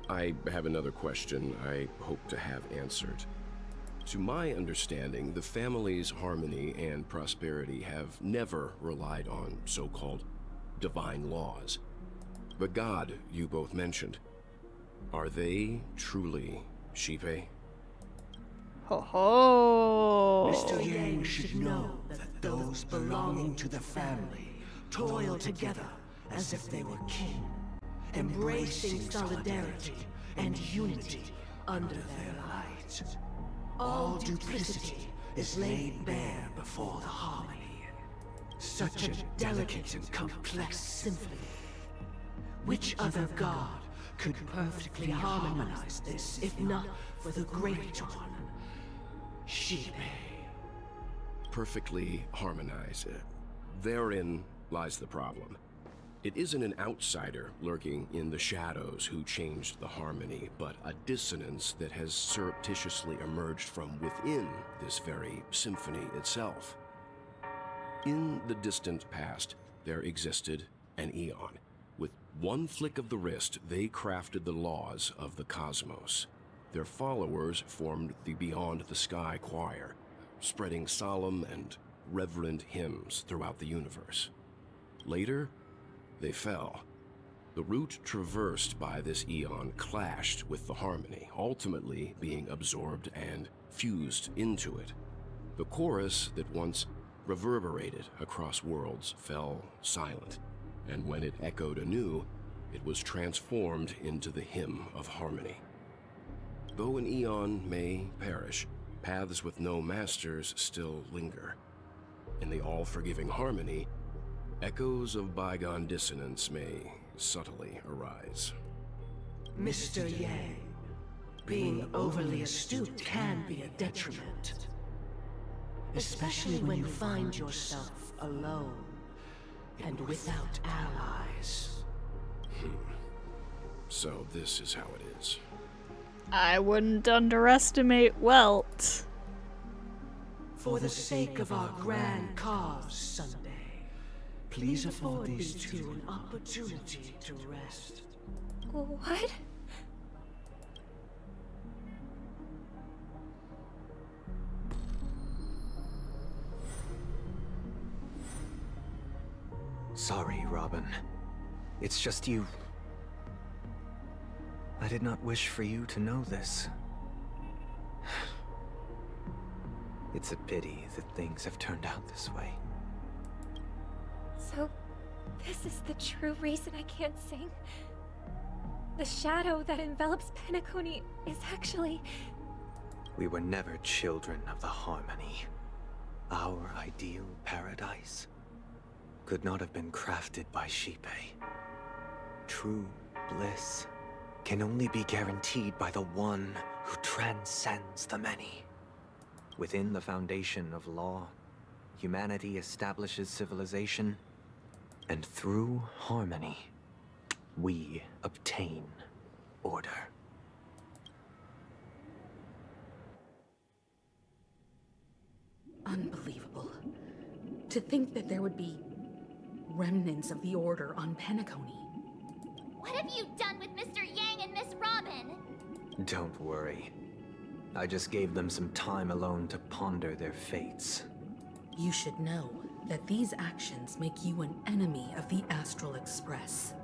I have another question I hope to have answered. To my understanding, the family's harmony and prosperity have never relied on so-called divine laws. The god you both mentioned, are they truly Shipe? Ho ho! Mr. Yang should know that those belonging to the family toil together as if they were kin, embracing solidarity and unity under their light. All duplicity is laid bare before the harmony. Such a delicate and complex symphony. Which other god could perfectly harmonize this, if not for the great one, Shipe? Perfectly harmonized. Therein lies the problem. It isn't an outsider lurking in the shadows who changed the harmony, but a dissonance that has surreptitiously emerged from within this very symphony itself. In the distant past, there existed an Eon. With one flick of the wrist, they crafted the laws of the cosmos. Their followers formed the Beyond the Sky Choir, spreading solemn and reverent hymns throughout the universe. Later, they fell. The route traversed by this Eon clashed with the harmony, ultimately being absorbed and fused into it. The chorus that once reverberated across worlds fell silent, and when it echoed anew, it was transformed into the hymn of harmony. Though an eon may perish, paths with no masters still linger. In the all-forgiving harmony, echoes of bygone dissonance may subtly arise. Mr. Yang, being overly astute can be a detriment. Especially when you find yourself alone and without allies. So this is how it is. I wouldn't underestimate Welt. For the sake of our grand cause, Sunday, please afford these two an opportunity to rest. What? Sorry, Robin. It's just you. I did not wish for you to know this. It's a pity that things have turned out this way. So, this is the true reason I can't sing? The shadow that envelops Penacony is actually... We were never children of the harmony. Our ideal paradise could not have been crafted by Xipe. True bliss can only be guaranteed by the one who transcends the many. Within the foundation of law, humanity establishes civilization, and through harmony, we obtain order. Unbelievable. To think that there would be remnants of the Order on Penacony. What have you done with Mr. Yang and Miss Robin? Don't worry. I just gave them some time alone to ponder their fates. You should know that these actions make you an enemy of the Astral Express.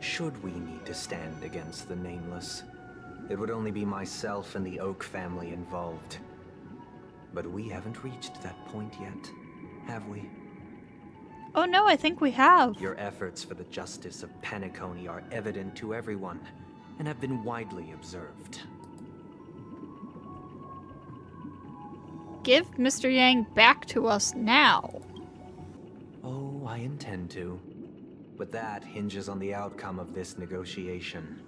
Should we need to stand against the Nameless, it would only be myself and the Oak family involved. But we haven't reached that point yet, have we? Oh no, I think we have. Your efforts for the justice of Penacony are evident to everyone, and have been widely observed. Give Mr. Yang back to us now. Oh, I intend to. But that hinges on the outcome of this negotiation.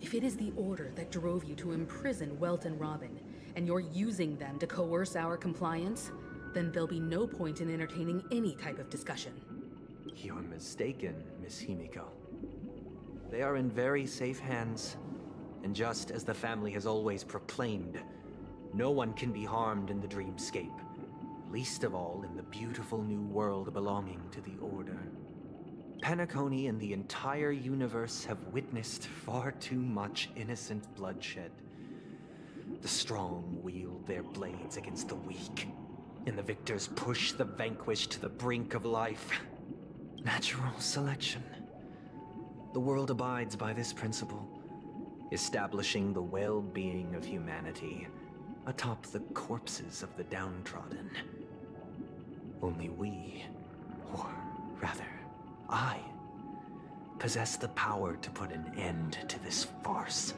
If it is the Order that drove you to imprison Welt and Robin, and you're using them to coerce our compliance, then there'll be no point in entertaining any type of discussion. You're mistaken, Miss Himiko. They are in very safe hands, and just as the family has always proclaimed, no one can be harmed in the dreamscape, least of all in the beautiful new world belonging to the Order. Penacony and the entire universe have witnessed far too much innocent bloodshed. The strong wield their blades against the weak, and the victors push the vanquished to the brink of life. Natural selection. The world abides by this principle, establishing the well-being of humanity atop the corpses of the downtrodden. Only we, or rather, I, possess the power to put an end to this farce.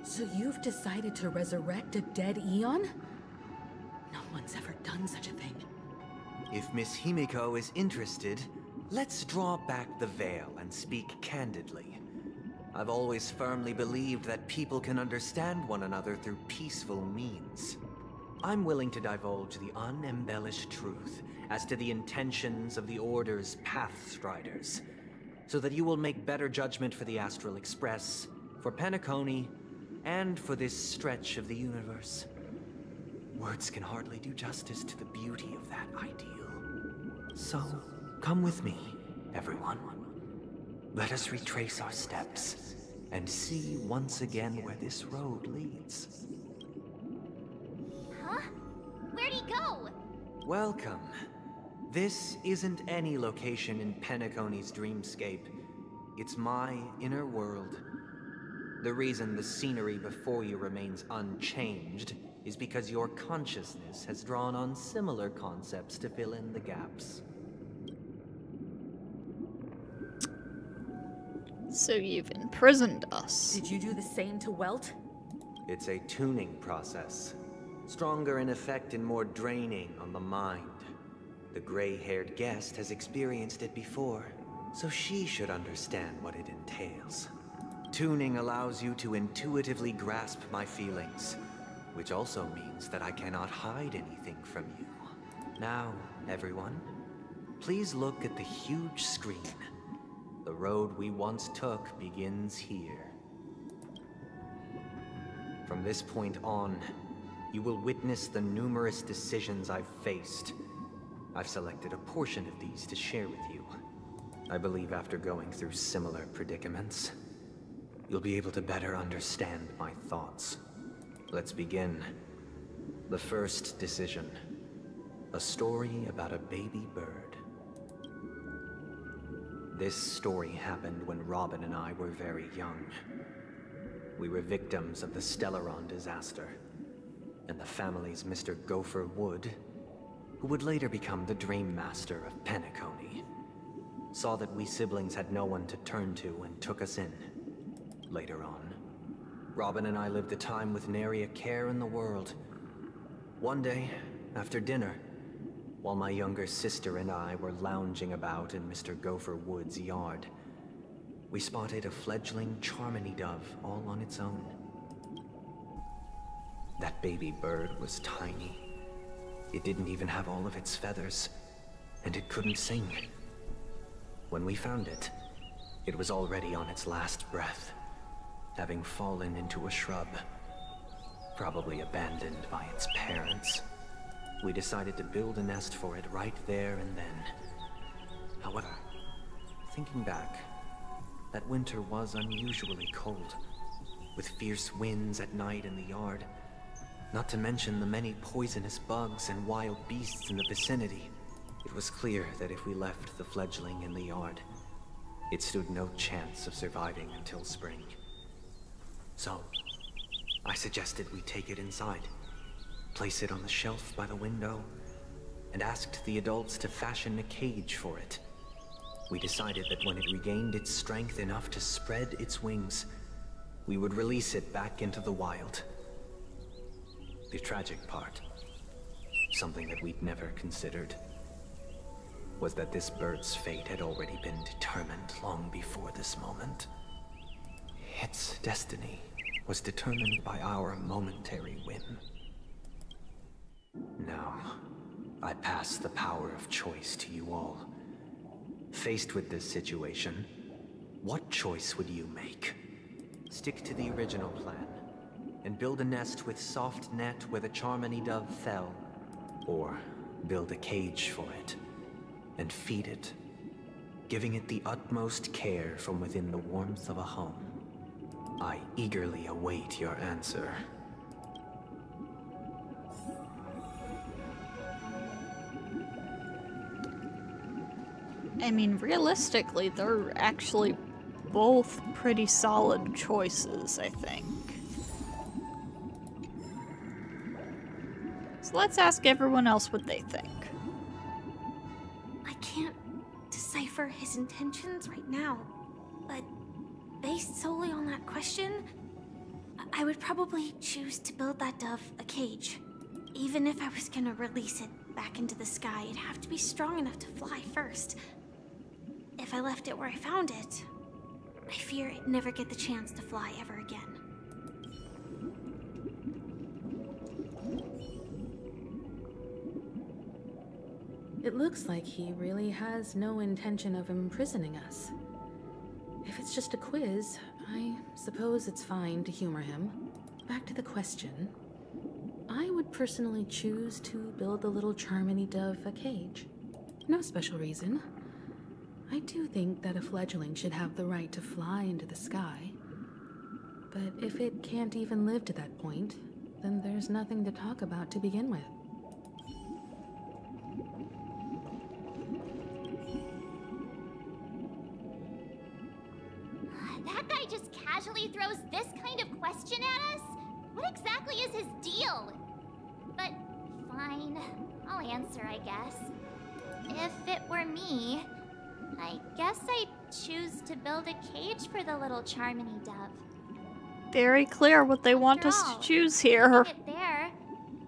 So you've decided to resurrect a dead Eon? No one's ever done such a thing. If Miss Himiko is interested, let's draw back the veil and speak candidly. I've always firmly believed that people can understand one another through peaceful means. I'm willing to divulge the unembellished truth as to the intentions of the Order's Pathstriders, so that you will make better judgment for the Astral Express, for Penacony, and for this stretch of the universe. Words can hardly do justice to the beauty of that ideal. So, come with me, everyone. Let us retrace our steps, and see once again where this road leads. Huh? Where'd he go? Welcome. This isn't any location in Penacony's dreamscape. It's my inner world. The reason the scenery before you remains unchanged is because your consciousness has drawn on similar concepts to fill in the gaps. So you've imprisoned us. Did you do the same to Welt? It's a tuning process. Stronger in effect and more draining on the mind. The gray-haired guest has experienced it before, so she should understand what it entails. Tuning allows you to intuitively grasp my feelings, which also means that I cannot hide anything from you. Now, everyone, please look at the huge screen. The road we once took begins here. From this point on, you will witness the numerous decisions I've faced. I've selected a portion of these to share with you. I believe after going through similar predicaments, you'll be able to better understand my thoughts. Let's begin. The first decision. A story about a baby bird. This story happened when Robin and I were very young. We were victims of the Stellaron disaster, and the family's Mr. Gopher Wood, who would later become the Dream Master of Penacony, saw that we siblings had no one to turn to and took us in. Later on, Robin and I lived a time with nary a care in the world. One day, after dinner, while my younger sister and I were lounging about in Mr. Gopher Wood's yard, we spotted a fledgling Charmony dove all on its own. That baby bird was tiny. It didn't even have all of its feathers, and it couldn't sing. When we found it, it was already on its last breath, having fallen into a shrub, probably abandoned by its parents. We decided to build a nest for it right there and then. However, thinking back, that winter was unusually cold, with fierce winds at night in the yard, not to mention the many poisonous bugs and wild beasts in the vicinity. It was clear that if we left the fledgling in the yard, it stood no chance of surviving until spring. So, I suggested we take it inside, place it on the shelf by the window, and asked the adults to fashion a cage for it. We decided that when it regained its strength enough to spread its wings, we would release it back into the wild. The tragic part, something that we'd never considered, was that this bird's fate had already been determined long before this moment. Its destiny was determined by our momentary whim. Now, I pass the power of choice to you all. Faced with this situation, what choice would you make? Stick to the original plan, and build a nest with soft net where the Charmony dove fell, or build a cage for it, and feed it, giving it the utmost care from within the warmth of a home. I eagerly await your answer. I mean, realistically, they're actually both pretty solid choices, I think. So let's ask everyone else what they think. I can't decipher his intentions right now, but based solely on that question, I would probably choose to build that dove a cage. Even if I was gonna release it back into the sky, it'd have to be strong enough to fly first. If I left it where I found it, I fear it'd never get the chance to fly ever again. It looks like he really has no intention of imprisoning us. If it's just a quiz, I suppose it's fine to humor him. Back to the question. I would personally choose to build the little Charmony dove a cage. No special reason. I do think that a fledgling should have the right to fly into the sky. But if it can't even live to that point, then there's nothing to talk about to begin with. That guy just casually throws this kind of question at us? What exactly is his deal? But fine, I'll answer, I guess. If it were me, I guess I'd choose to build a cage for the little Charmony dove? Very clear what they want us to choose here. Leave it there.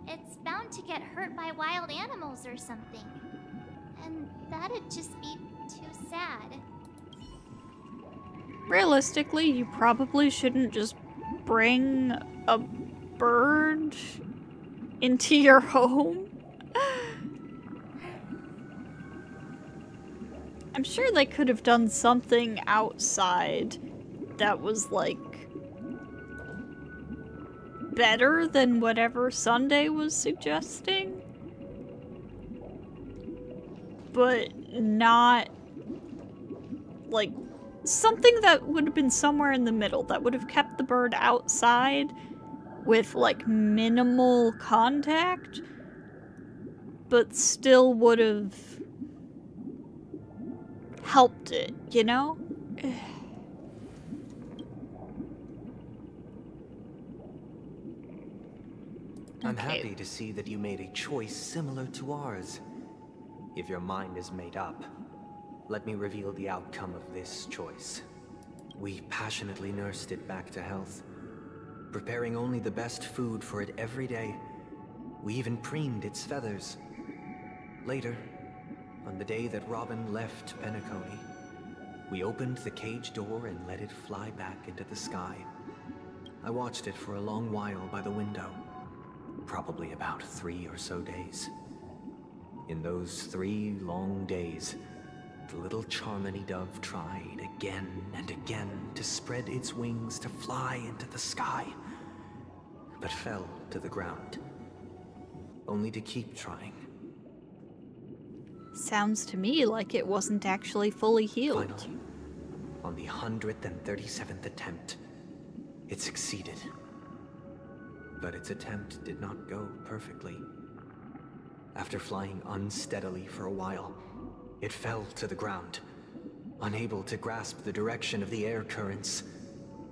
It's bound to get hurt by wild animals or something. And that'd just be too sad. Realistically, you probably shouldn't just bring a bird into your home. I'm sure they could have done something outside that was, like, better than whatever Sunday was suggesting. But not, like, something that would have been somewhere in the middle, that would have kept the bird outside with, like, minimal contact, but still would have helped it, you know? I'm happy to see that you made a choice similar to ours. If your mind is made up, let me reveal the outcome of this choice. We passionately nursed it back to health, preparing only the best food for it every day. We even preened its feathers. Later, on the day that Robin left Penacony, we opened the cage door and let it fly back into the sky. I watched it for a long while by the window, probably about 3 or so days. In those 3 long days, the little Charmony dove tried again and again to spread its wings to fly into the sky, but fell to the ground, only to keep trying. Sounds to me like it wasn't actually fully healed. Finally, on the 137th attempt, it succeeded. But its attempt did not go perfectly. After flying unsteadily for a while, it fell to the ground, unable to grasp the direction of the air currents.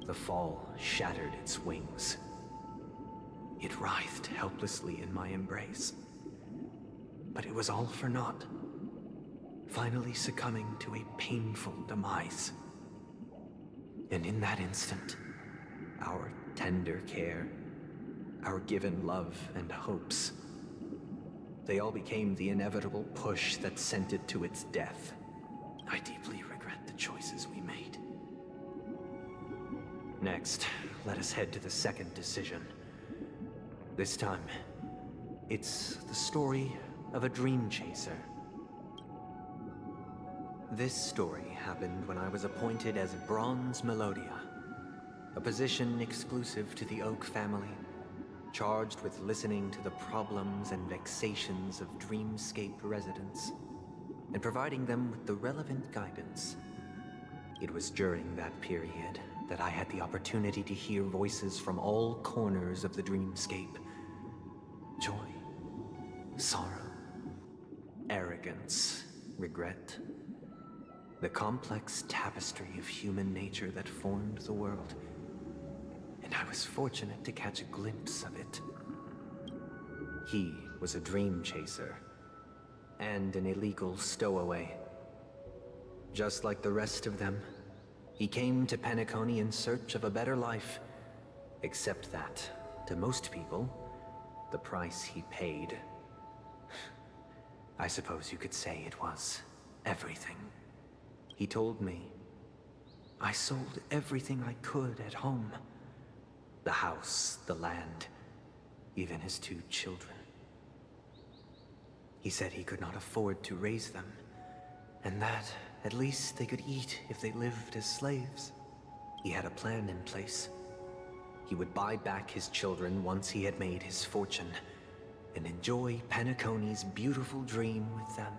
The fall shattered its wings. It writhed helplessly in my embrace. But it was all for naught, finally succumbing to a painful demise. And in that instant, our tender care, our given love and hopes, they all became the inevitable push that sent it to its death. I deeply regret the choices we made. Next, let us head to the second decision. This time, it's the story of a dream chaser. This story happened when I was appointed as Bronze Melodia, a position exclusive to the Oak family, charged with listening to the problems and vexations of Dreamscape residents, and providing them with the relevant guidance. It was during that period that I had the opportunity to hear voices from all corners of the Dreamscape. Joy, sorrow, arrogance, regret. The complex tapestry of human nature that formed the world. And I was fortunate to catch a glimpse of it. He was a dream chaser, and an illegal stowaway. Just like the rest of them, he came to Penacony in search of a better life, except that, to most people, the price he paid, I suppose you could say it was everything. He told me, I sold everything I could at home. The house, the land, even his 2 children. He said he could not afford to raise them, and that at least they could eat if they lived as slaves. He had a plan in place. He would buy back his children once he had made his fortune, and enjoy Penacony's beautiful dream with them.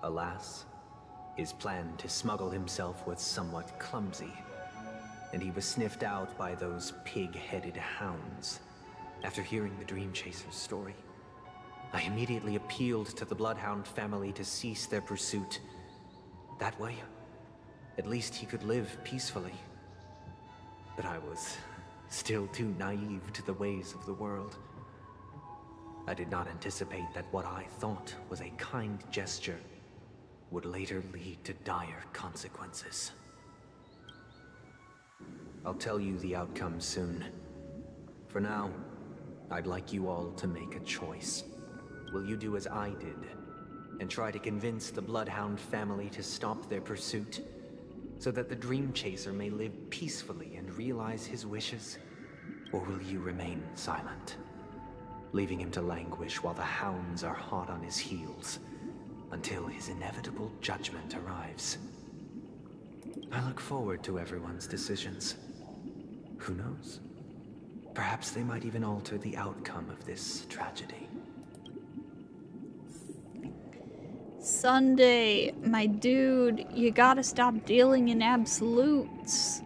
Alas, his plan to smuggle himself was somewhat clumsy, and he was sniffed out by those pig-headed hounds. After hearing the Dream Chaser's story, I immediately appealed to the Bloodhound family to cease their pursuit. That way, at least he could live peacefully. But I was still too naive to the ways of the world. I did not anticipate that what I thought was a kind gesture would later lead to dire consequences. I'll tell you the outcome soon. For now, I'd like you all to make a choice. Will you do as I did, and try to convince the Bloodhound family to stop their pursuit, so that the Dream Chaser may live peacefully and realize his wishes? Or will you remain silent, leaving him to languish while the hounds are hot on his heels, until his inevitable judgment arrives? I look forward to everyone's decisions. Who knows? Perhaps they might even alter the outcome of this tragedy. Sunday, my dude, you gotta stop dealing in absolutes.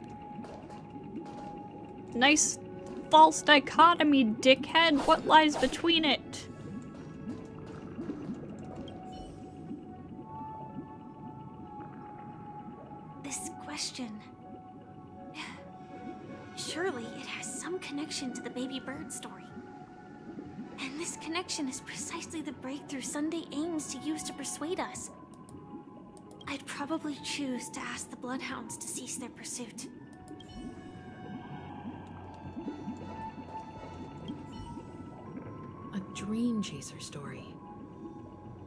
Nice false dichotomy, dickhead. What lies between it? This question... Surely it has some connection to the baby bird story. And this connection is precisely the breakthrough Sunday aims to use to persuade us. I'd probably choose to ask the Bloodhounds to cease their pursuit. A Dream Chaser story.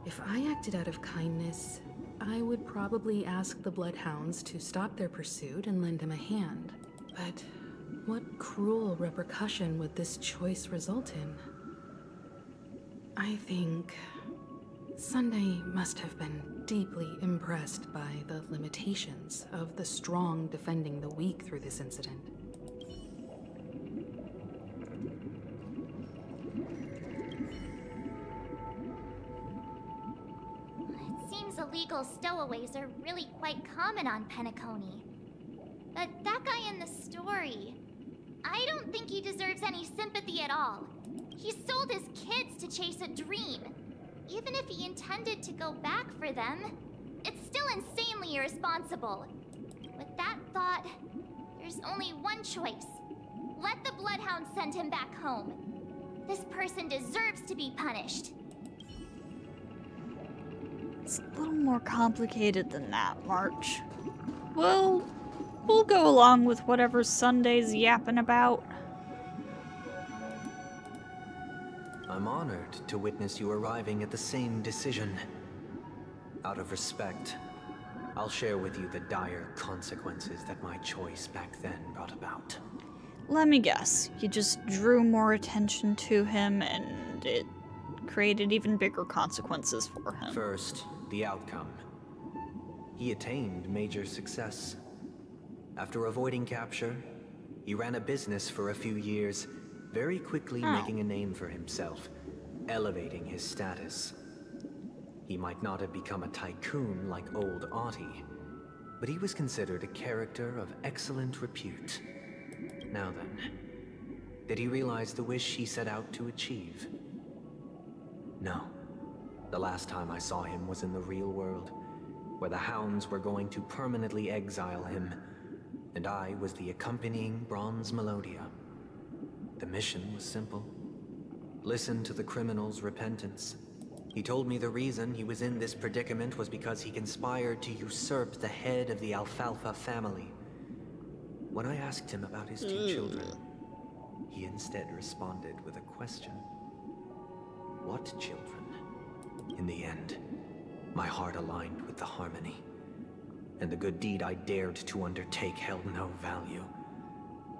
If I acted out of kindness, I would probably ask the Bloodhounds to stop their pursuit and lend him a hand. But what cruel repercussion would this choice result in? I think Sunday must have been deeply impressed by the limitations of the strong defending the weak through this incident. It seems illegal stowaways are really quite common on Penacony. But that guy in the story, I don't think he deserves any sympathy at all. He sold his kids to chase a dream. Even if he intended to go back for them, it's still insanely irresponsible. With that thought, there's only one choice. Let the Bloodhound send him back home. This person deserves to be punished. It's a little more complicated than that, March. We'll go along with whatever Sunday's yapping about. I'm honored to witness you arriving at the same decision. Out of respect, I'll share with you the dire consequences that my choice back then brought about. Let me guess, you just drew more attention to him and it created even bigger consequences for him. First, the outcome. He attained major success. After avoiding capture, he ran a business for a few years, very quickly making a name for himself, elevating his status. He might not have become a tycoon like old Audie, but he was considered a character of excellent repute. Now then, did he realize the wish he set out to achieve? No. The last time I saw him was in the real world, where the hounds were going to permanently exile him, and I was the accompanying Bronze Melodia. The mission was simple. Listen to the criminal's repentance. He told me the reason he was in this predicament was because he conspired to usurp the head of the Alfalfa family. When I asked him about his two children, he instead responded with a question. What children? In the end, my heart aligned with the harmony, and the good deed I dared to undertake held no value,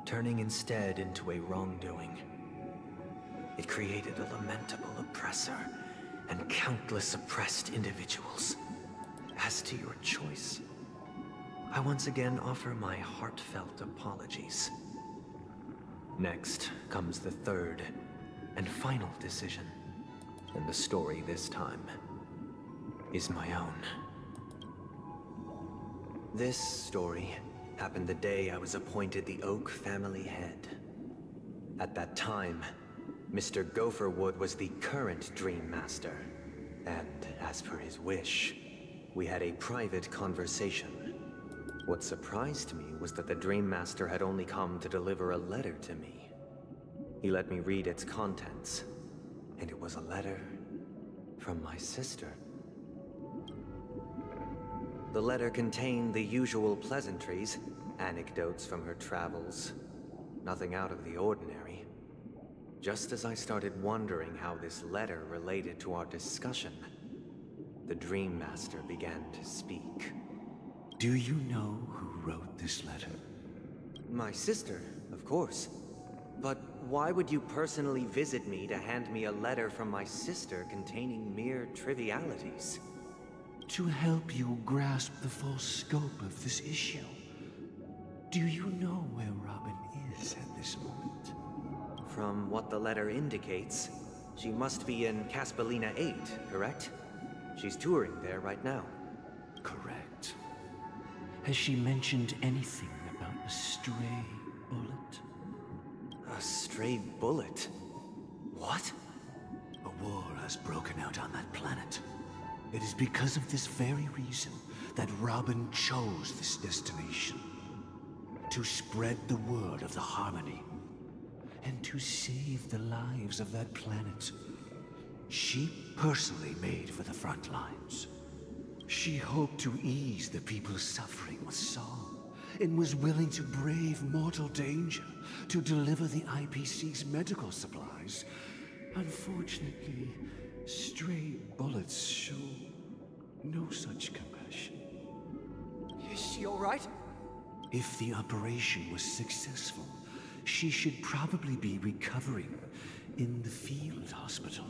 turning instead into a wrongdoing. It created a lamentable oppressor and countless oppressed individuals. As to your choice, I once again offer my heartfelt apologies. Next comes the third and final decision, and the story this time is my own. This story happened the day I was appointed the Oak family head. At that time, Mr. Gopherwood was the current Dream Master, and as per his wish, we had a private conversation. What surprised me was that the Dream Master had only come to deliver a letter to me. He let me read its contents, and it was a letter from my sister. The letter contained the usual pleasantries, anecdotes from her travels. Nothing out of the ordinary. Just as I started wondering how this letter related to our discussion, the Dream Master began to speak. Do you know who wrote this letter? My sister, of course. But why would you personally visit me to hand me a letter from my sister containing mere trivialities? To help you grasp the full scope of this issue. Do you know where Robin is at this moment? From what the letter indicates, she must be in Caspelina 8, correct? She's touring there right now. Correct. Has she mentioned anything about a stray bullet? A stray bullet? What? A war has broken out on that planet. It is because of this very reason that Robin chose this destination. To spread the word of the Harmony. And to save the lives of that planet. She personally made for the front lines. She hoped to ease the people's suffering with song, and was willing to brave mortal danger to deliver the IPC's medical supplies. Unfortunately, stray bullets show no such compassion. Is she all right? If the operation was successful, she should probably be recovering in the field hospital.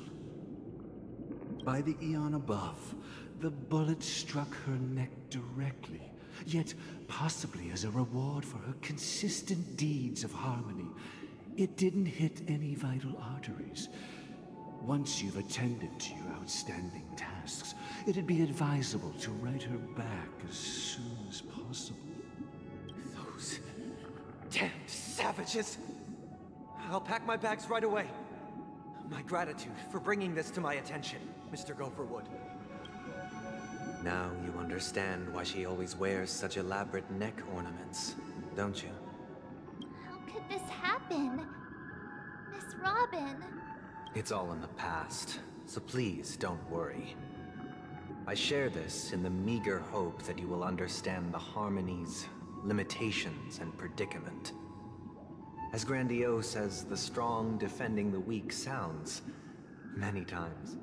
By the eon above, the bullet struck her neck directly, yet possibly as a reward for her consistent deeds of harmony. It didn't hit any vital arteries. Once you've attended to your outstanding tasks, it'd be advisable to write her back as soon as possible. Those damned savages! I'll pack my bags right away. My gratitude for bringing this to my attention, Mr. Gopherwood. Now you understand why she always wears such elaborate neck ornaments, don't you? How could this happen? Miss Robin. It's all in the past, so please don't worry. I share this in the meager hope that you will understand the Harmony's limitations and predicament. As grandiose as the strong defending the weak sounds, many times,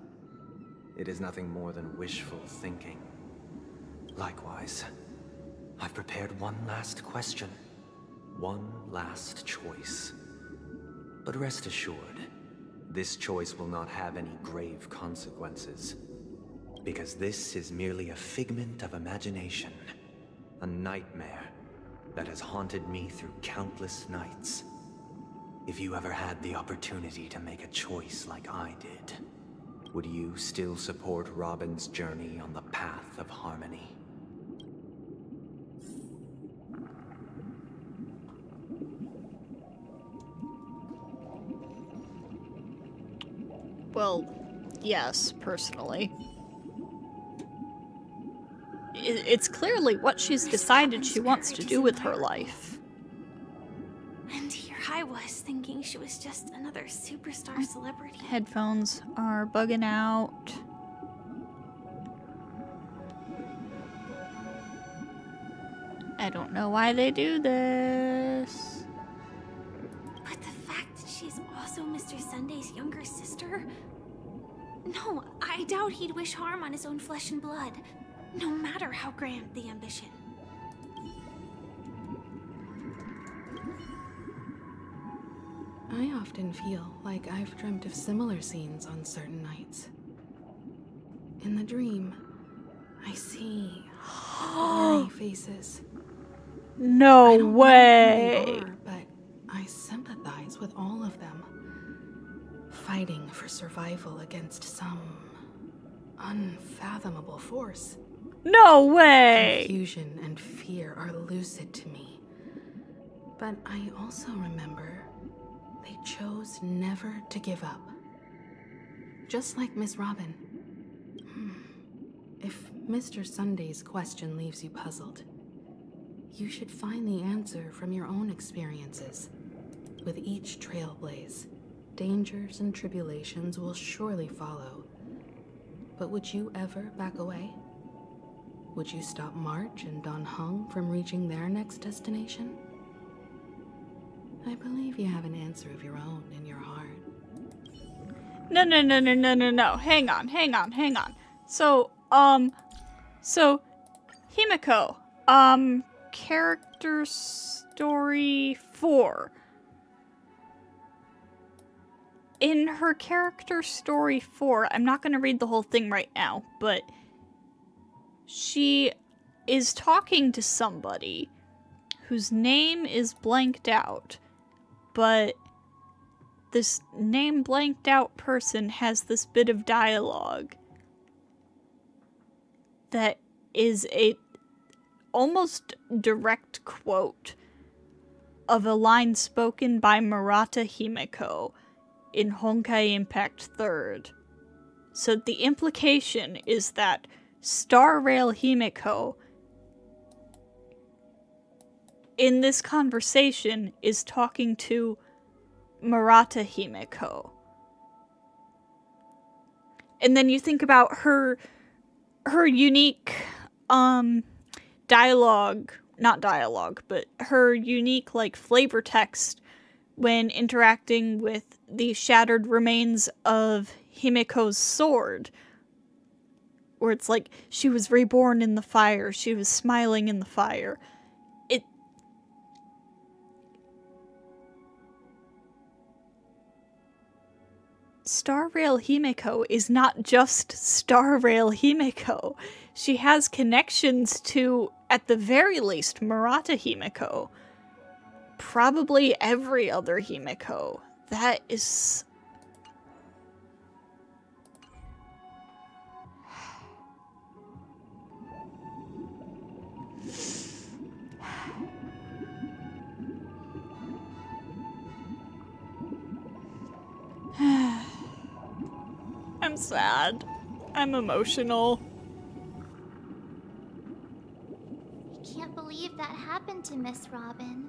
it is nothing more than wishful thinking. Likewise, I've prepared one last question, one last choice. But rest assured, this choice will not have any grave consequences. Because this is merely a figment of imagination, a nightmare that has haunted me through countless nights. If you ever had the opportunity to make a choice like I did, would you still support Robin's journey on the path of harmony? Well, yes, personally. It's clearly what she's decided she wants to do with her life. And here I was thinking she was just another superstar celebrity. Headphones are bugging out. I don't know why they do this. But the fact that she's also Mr. Sunday's younger sister? No, I doubt he'd wish harm on his own flesh and blood, no matter how grand the ambition. I often feel like I've dreamt of similar scenes on certain nights. In the dream, I see blurry faces. No I don't way! know who they are, but I sympathize with all of them. Fighting for survival against some unfathomable force. No way! Confusion and fear are lucid to me. But I also remember they chose never to give up. Just like Miss Robin. If Mr. Sunday's question leaves you puzzled, you should find the answer from your own experiences. With each Trailblaze, dangers and tribulations will surely follow. But would you ever back away? Would you stop March and Don Hung from reaching their next destination? I believe you have an answer of your own in your heart. No. Hang on. So Himiko, character story 4. In her character story 4, I'm not going to read the whole thing right now, but she is talking to somebody whose name is blanked out, but this name blanked out person has this bit of dialogue that is a almost direct quote of a line spoken by Murata Himiko in Honkai Impact 3rd. So the implication is that Star Rail Himiko in this conversation is talking to Murata Himiko. And then you think about her unique not dialogue, but her unique like flavor text when interacting with the shattered remains of Himiko's sword. Where it's like, she was reborn in the fire, she was smiling in the fire. Star Rail Himiko is not just Star Rail Himiko. She has connections to, at the very least, Murata Himiko. Probably every other Himiko. That is... I'm sad. I'm emotional. I can't believe that happened to Miss Robin.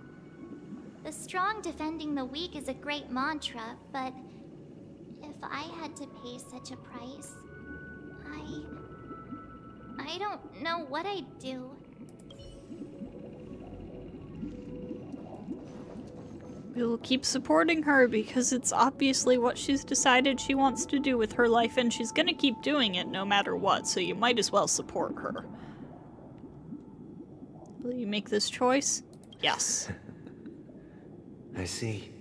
The strong defending the weak is a great mantra, but if I had to pay such a price, I don't know what I'd do. We'll keep supporting her because it's obviously what she's decided she wants to do with her life, and she's gonna keep doing it no matter what, so you might as well support her. Will you make this choice? Yes. I see.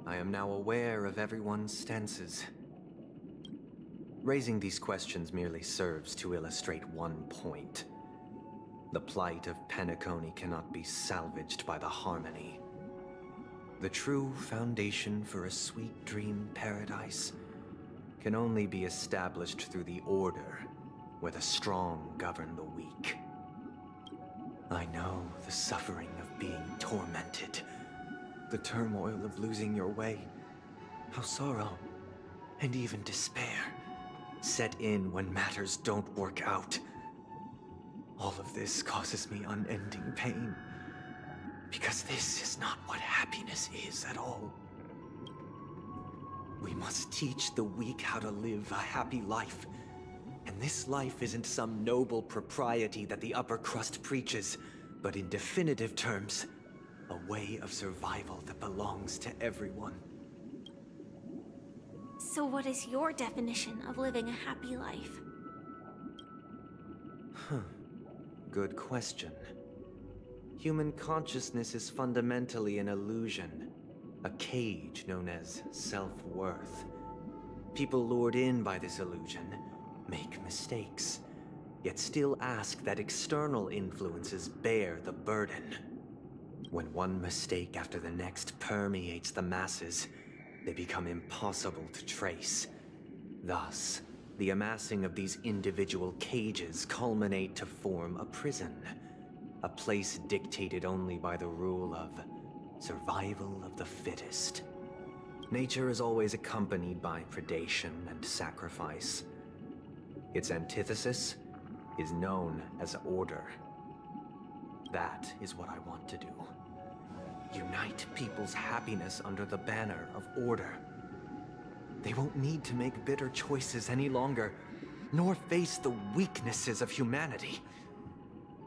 I am now aware of everyone's stances. Raising these questions merely serves to illustrate one point. The plight of Penacony cannot be salvaged by the harmony. The true foundation for a sweet dream paradise can only be established through the order, where the strong govern the weak. I know the suffering of being tormented, the turmoil of losing your way, how sorrow and even despair set in when matters don't work out. All of this causes me unending pain, because this is not what happiness is at all. We must teach the weak how to live a happy life, and this life isn't some noble propriety that the upper crust preaches, but in definitive terms, a way of survival that belongs to everyone. So what is your definition of living a happy life? Good question. Human consciousness is fundamentally an illusion, a cage known as self-worth. People lured in by this illusion make mistakes, yet still ask that external influences bear the burden. When one mistake after the next permeates the masses, they become impossible to trace. Thus, the amassing of these individual cages culminate to form a prison. A place dictated only by the rule of survival of the fittest. Nature is always accompanied by predation and sacrifice. Its antithesis is known as order. That is what I want to do. Unite people's happiness under the banner of order. They won't need to make bitter choices any longer. nor face the weaknesses of humanity.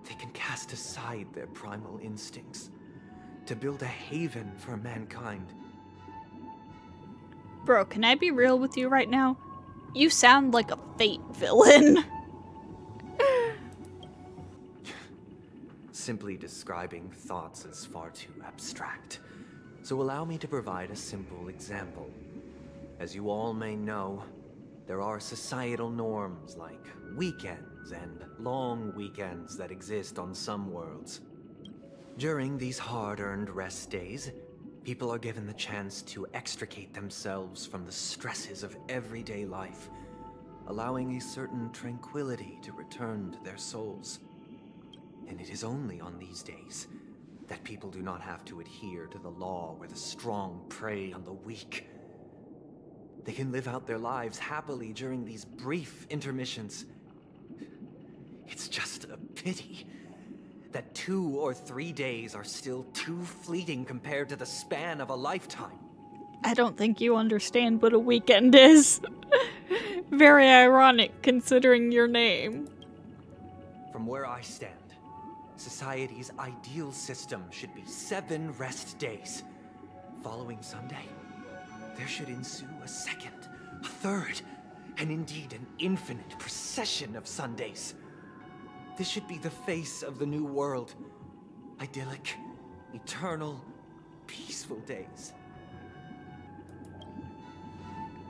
They can cast aside their primal instincts to build a haven for mankind. Bro, can I be real with you right now? You sound like a Fate villain. Simply describing thoughts is far too abstract. So allow me to provide a simple example. As you all may know, there are societal norms like weekends and long weekends that exist on some worlds. During these hard-earned rest days, people are given the chance to extricate themselves from the stresses of everyday life, allowing a certain tranquility to return to their souls. And it is only on these days that people do not have to adhere to the law where the strong prey on the weak. They can live out their lives happily during these brief intermissions. It's just a pity that 2 or 3 days are still too fleeting compared to the span of a lifetime. I don't think you understand what a weekend is. Very ironic considering your name. From where I stand, society's ideal system should be 7 rest days. Following Sunday, there should ensue a second, a third, and indeed an infinite procession of Sundays. This should be the face of the new world. Idyllic, eternal, peaceful days.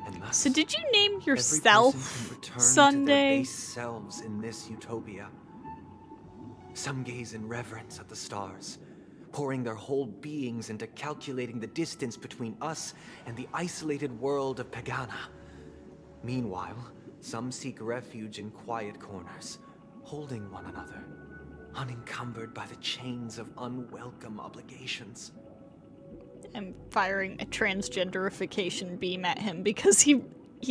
And thus, So did you name every yourself person can return Sunday? to their base selves in this utopia. Some gaze in reverence at the stars, pouring their whole beings into calculating the distance between us and the isolated world of Pagana. Meanwhile, some seek refuge in quiet corners, holding one another, unencumbered by the chains of unwelcome obligations. I'm firing a transgenderification beam at him because he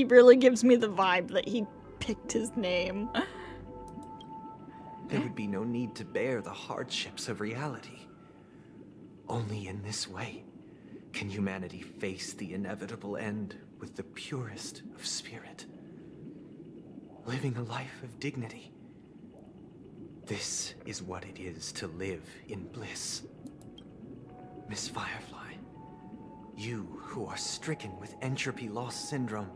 really gives me the vibe that he picked his name. There would be no need to bear the hardships of reality. Only in this way can humanity face the inevitable end with the purest of spirit. Living a life of dignity. This is what it is to live in bliss. Miss Firefly, you who are stricken with entropy loss syndrome,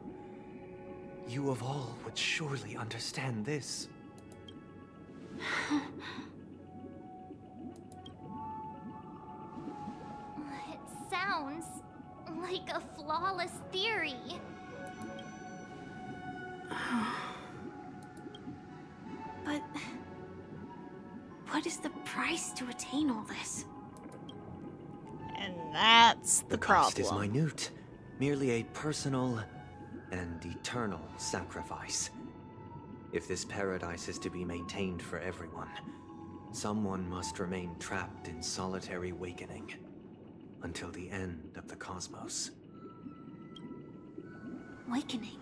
you of all would surely understand this. It sounds like a flawless theory. But what is the price to attain all this? And that's the cost problem. is minute, merely a personal and eternal sacrifice. If this paradise is to be maintained for everyone, someone must remain trapped in solitary awakening until the end of the cosmos. Awakening.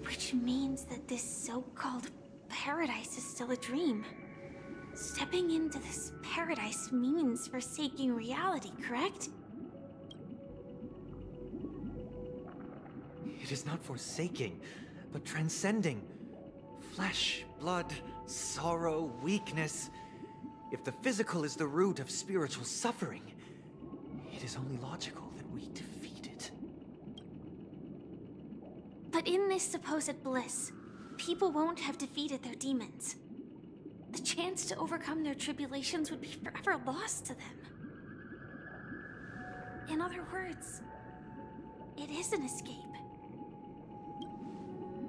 Which means that this so-called paradise is still a dream. Stepping into this paradise means forsaking reality, correct? It is not forsaking, but transcending. Flesh, blood, sorrow, weakness. If the physical is the root of spiritual suffering, it is only logical that we defeat it. But in this supposed bliss, people won't have defeated their demons. The chance to overcome their tribulations would be forever lost to them. In other words, it is an escape.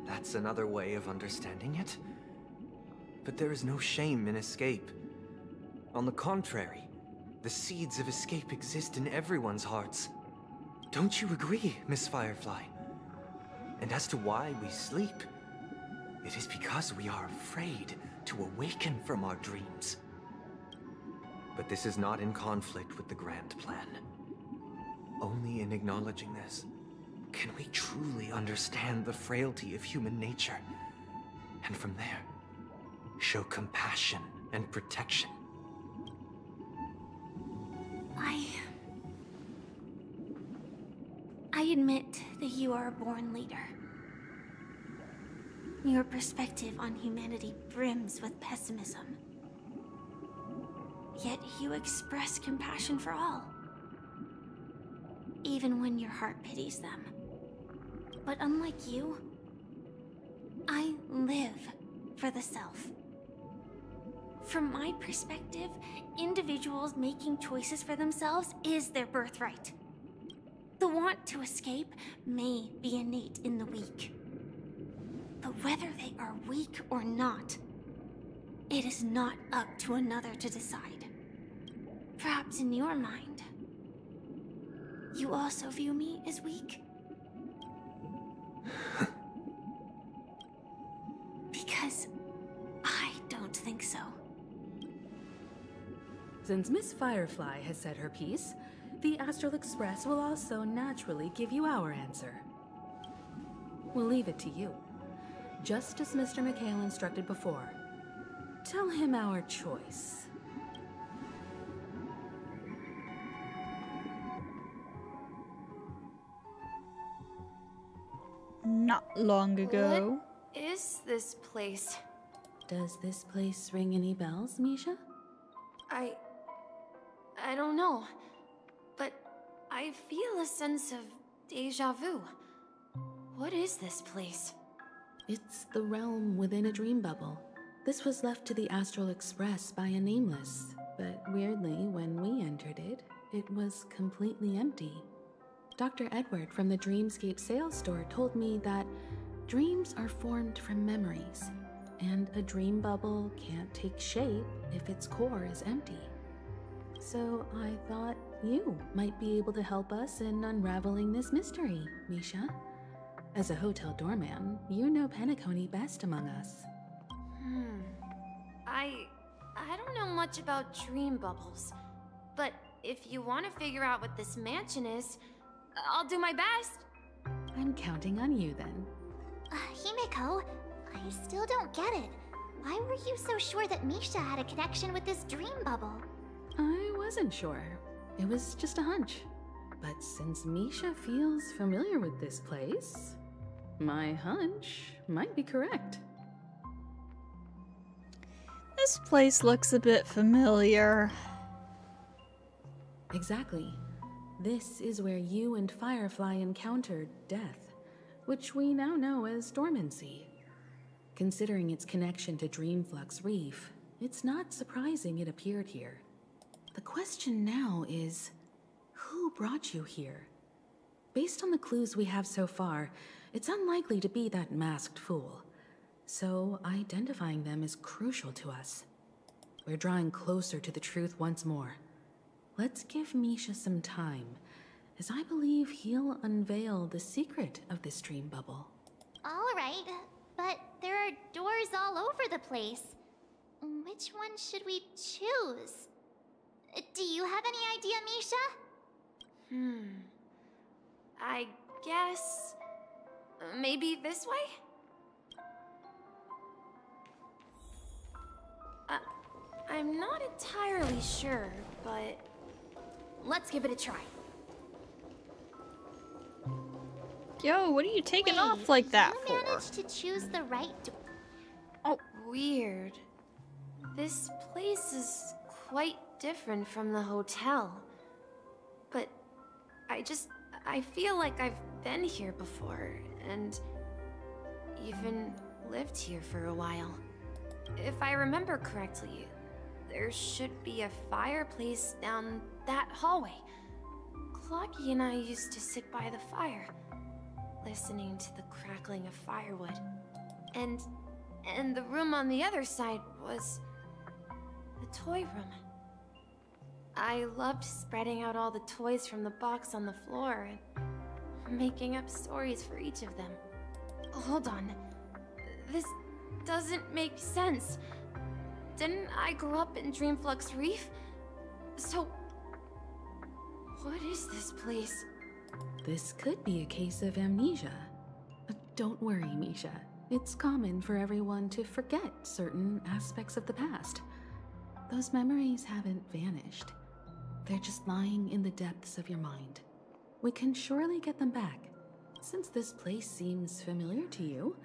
That's another way of understanding it. But there is no shame in escape. On the contrary, the seeds of escape exist in everyone's hearts. Don't you agree, Miss Firefly? And as to why we sleep, it is because we are afraid to awaken from our dreams. But this is not in conflict with the grand plan. Only in acknowledging this can we truly understand the frailty of human nature, and from there, show compassion and protection. I admit that you are a born leader. Your perspective on humanity brims with pessimism. Yet you express compassion for all, even when your heart pities them. But unlike you, I live for the self. From my perspective, individuals making choices for themselves is their birthright. The want to escape may be innate in the weak. But whether they are weak or not, it is not up to another to decide. Perhaps in your mind, you also view me as weak? Because I don't think so. Since Miss Firefly has said her piece, the Astral Express will also naturally give you our answer. We'll leave it to you, just as Mr. McHale instructed before. Tell him our choice. Not long ago. What is this place? Does this place ring any bells, Misha? I don't know, but I feel a sense of déjà vu. What is this place? It's the realm within a dream bubble. This was left to the Astral Express by a nameless, but weirdly, when we entered it, it was completely empty. Dr. Edward from the Dreamscape sales store told me that dreams are formed from memories, and a dream bubble can't take shape if its core is empty. So I thought you might be able to help us in unraveling this mystery, Misha. As a hotel doorman, you know Penacony best among us. I don't know much about dream bubbles, but if you want to figure out what this mansion is, I'll do my best. I'm counting on you then. Himeko, I still don't get it. Why were you so sure that Misha had a connection with this dream bubble? I wasn't sure. It was just a hunch. But since Misha feels familiar with this place, my hunch might be correct. This place looks a bit familiar. Exactly. This is where you and Firefly encountered death, which we now know as dormancy. Considering its connection to Dreamflux Reef, it's not surprising it appeared here. The question now is, who brought you here? Based on the clues we have so far, it's unlikely to be that masked fool. So identifying them is crucial to us. We're drawing closer to the truth once more. Let's give Misha some time, as I believe he'll unveil the secret of this dream bubble. All right, but there are doors all over the place. Which one should we choose? Do you have any idea, Misha? I guess... maybe this way? I'm not entirely sure, but... let's give it a try. Yo, what are you taking off like that for? You managed to choose the right door. Oh, weird. This place is quite different from the hotel. But I feel like I've been here before, and even lived here for a while. If I remember correctly, there should be a fireplace down that hallway. Clocky and I used to sit by the fire, listening to the crackling of firewood. And the room on the other side was the toy room. I loved spreading out all the toys from the box on the floor and making up stories for each of them. Hold on. This doesn't make sense. Didn't I grow up in Dreamflux Reef? So, what is this place? This could be a case of amnesia. But don't worry, Misha. It's common for everyone to forget certain aspects of the past. Those memories haven't vanished. They're just lying in the depths of your mind. We can surely get them back. Since this place seems familiar to you,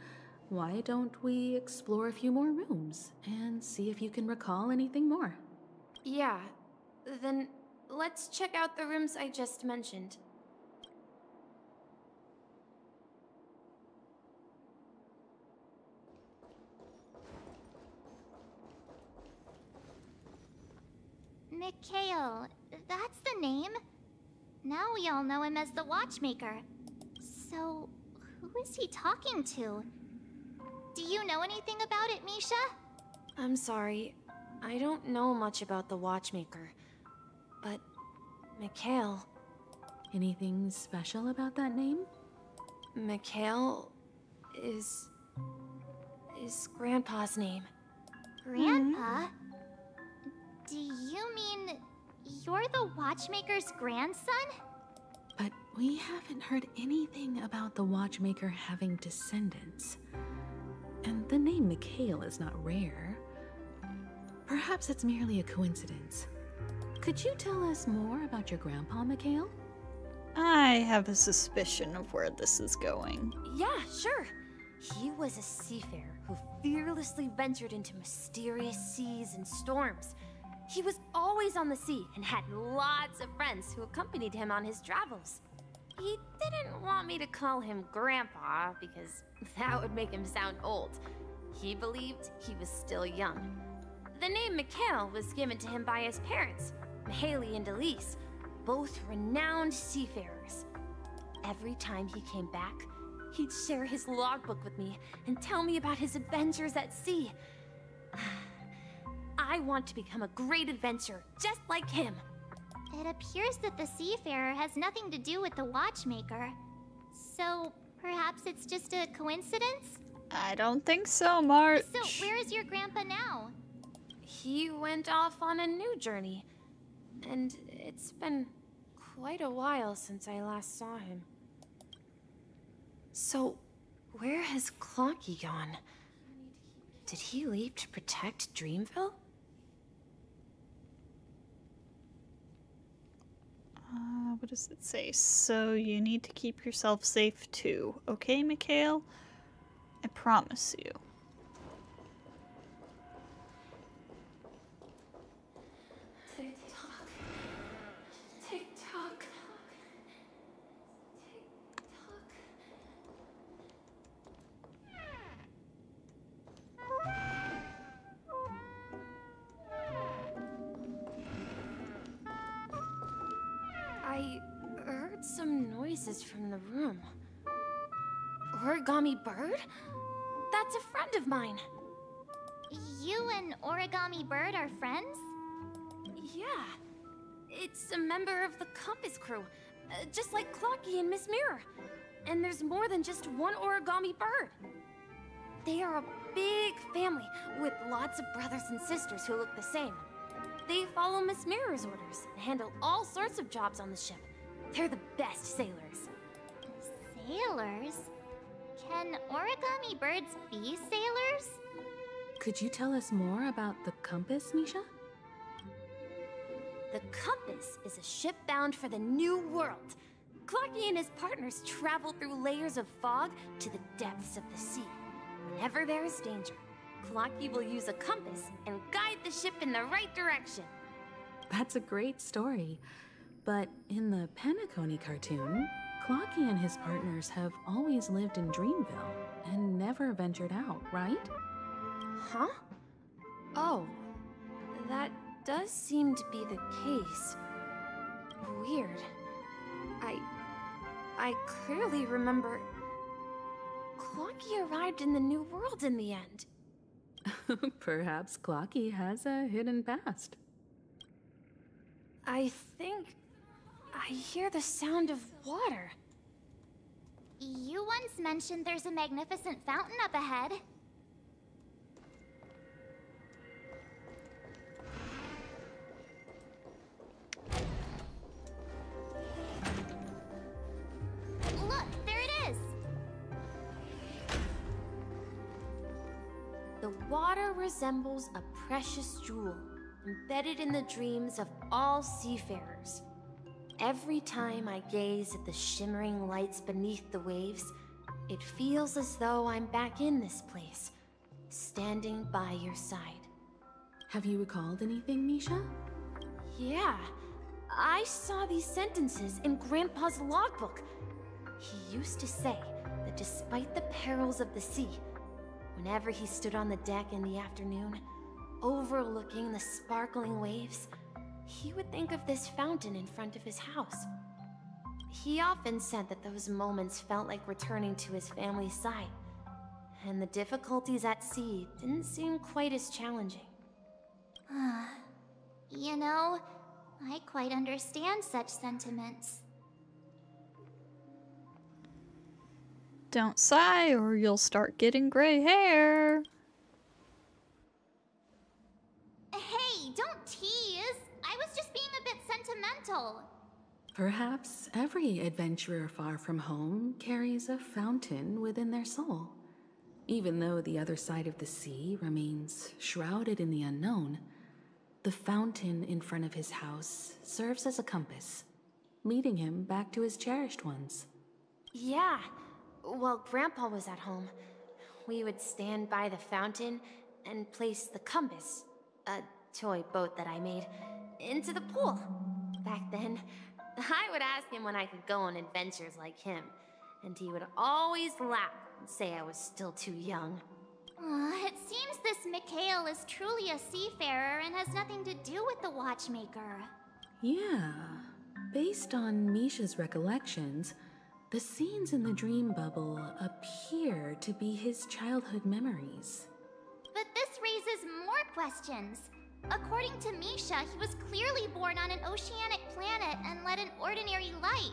Why don't we explore a few more rooms and see if you can recall anything more? Yeah, then let's check out the rooms I just mentioned. Mikhail, that's the name. Now we all know him as the Watchmaker. So, who is he talking to? Do you know anything about it, Misha? I'm sorry, I don't know much about the Watchmaker. But, Mikhail... Anything special about that name? Mikhail is Grandpa's name. Grandpa? Do you mean you're the Watchmaker's grandson? But we haven't heard anything about the Watchmaker having descendants. And the name Mikhail is not rare. Perhaps it's merely a coincidence. Could you tell us more about your grandpa, Mikhail? I have a suspicion of where this is going. Yeah, sure. He was a seafarer who fearlessly ventured into mysterious seas and storms. He was always on the sea and had lots of friends who accompanied him on his travels. He didn't want me to call him Grandpa because that would make him sound old. He believed he was still young. The name Mikhail was given to him by his parents, Mihaly and Elise, both renowned seafarers. Every time he came back, he'd share his logbook with me and tell me about his adventures at sea. I want to become a great adventurer, just like him. It appears that the seafarer has nothing to do with the Watchmaker. So, perhaps it's just a coincidence? I don't think so, March. So, where is your grandpa now? He went off on a new journey. And it's been quite a while since I last saw him. So, where has Clocky gone? Did he leave to protect Dreamville? What does it say? So you need to keep yourself safe too. Okay, Mikhail? I promise you. Tick-tock. Tick-tock. Tick-tock. I heard some noises from the room. Origami Bird? That's a friend of mine. You and Origami Bird are friends? Yeah. It's a member of the Compass crew, just like Clocky and Miss Mirror. And there's more than just one Origami Bird. They are a big family with lots of brothers and sisters who look the same. They follow Miss Mirror's orders and handle all sorts of jobs on the ship. They're the best sailors. Sailors? Can Origami Birds be sailors? Could you tell us more about the Compass, Misha? The Compass is a ship bound for the New World. Clocky and his partners travel through layers of fog to the depths of the sea. Whenever there is danger, Clocky will use a compass and guide the ship in the right direction. That's a great story. But in the Penacony cartoon, Clocky and his partners have always lived in Dreamville and never ventured out, right? Huh? Oh, that does seem to be the case. Weird. I clearly remember Clocky arrived in the New World in the end. Perhaps Clocky has a hidden past. I think I hear the sound of water. You once mentioned there's a magnificent fountain up ahead. Look, there it is! The water resembles a precious jewel, embedded in the dreams of all seafarers. Every time I gaze at the shimmering lights beneath the waves, It feels as though I'm back in this place, standing by your side. Have you recalled anything, Misha? Yeah, I saw these sentences in Grandpa's logbook. He used to say that despite the perils of the sea, whenever he stood on the deck in the afternoon, overlooking the sparkling waves, he would think of this fountain in front of his house. He often said that those moments felt like returning to his family's side, and the difficulties at sea didn't seem quite as challenging. You know, I quite understand such sentiments. Don't sigh or you'll start getting gray hair. Hey, don't tease! I was just being a bit sentimental. Perhaps every adventurer far from home carries a fountain within their soul. Even though the other side of the sea remains shrouded in the unknown, the fountain in front of his house serves as a compass, leading him back to his cherished ones. Yeah, while Grandpa was at home, we would stand by the fountain and place the compass, a toy boat that I made, into the pool. Back then, I would ask him when I could go on adventures like him, and he would always laugh and say I was still too young. It seems this Mikhail is truly a seafarer and has nothing to do with the watchmaker. Yeah, based on Misha's recollections, the scenes in the dream bubble appear to be his childhood memories. But this raises more questions. According to Misha, he was clearly born on an oceanic planet and led an ordinary life,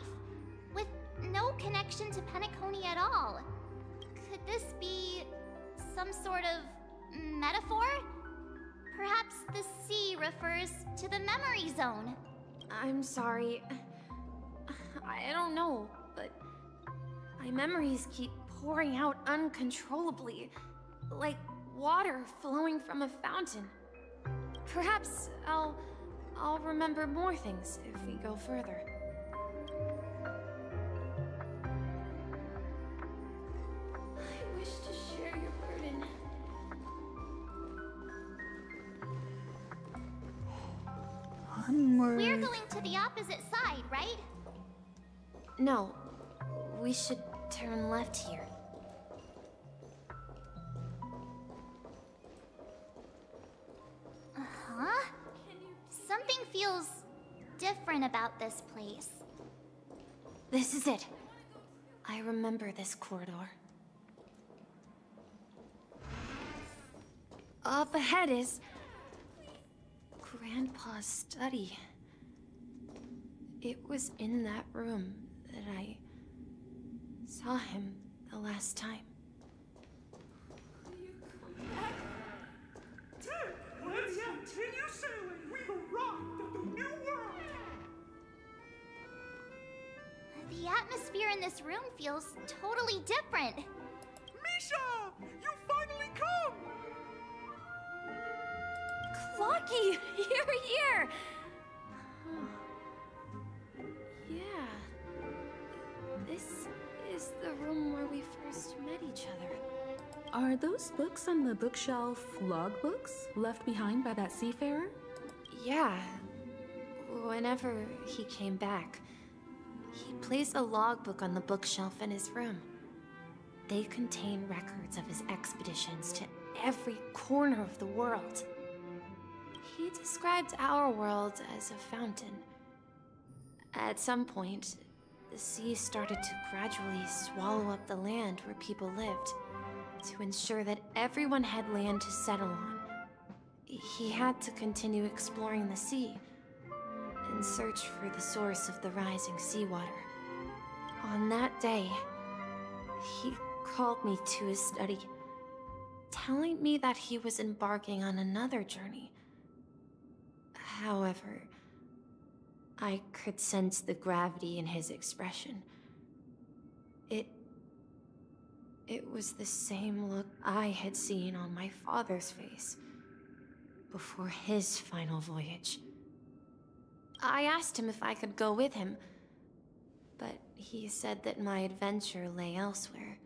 with no connection to Penacony at all. Could this be some sort of metaphor? Perhaps the sea refers to the memory zone. I'm sorry. I don't know, but my memories keep pouring out uncontrollably, like water flowing from a fountain. Perhaps I'll remember more things if we go further. I wish to share your burden. Onward. We're going to the opposite side, right? No, we should turn left here. Huh? Something feels different about this place. This is it. I remember this corridor. Up ahead is Grandpa's study. It was in that room that I saw him the last time. Dick, let's continue sailing. We've arrived at the new world. The atmosphere in this room feels totally different. Misha, you finally come. Clocky, you're here! Yeah. This is the room where we first met each other. Are those books on the bookshelf logbooks left behind by that seafarer? Yeah. Whenever he came back, he placed a logbook on the bookshelf in his room. They contain records of his expeditions to every corner of the world. He described our world as a fountain. At some point, the sea started to gradually swallow up the land where people lived, to ensure that everyone had land to settle on. He had to continue exploring the sea, and search for the source of the rising seawater. On that day, he called me to his study, telling me that he was embarking on another journey. However, I could sense the gravity in his expression. It was the same look I had seen on my father's face before his final voyage. I asked him if I could go with him, but he said that my adventure lay elsewhere.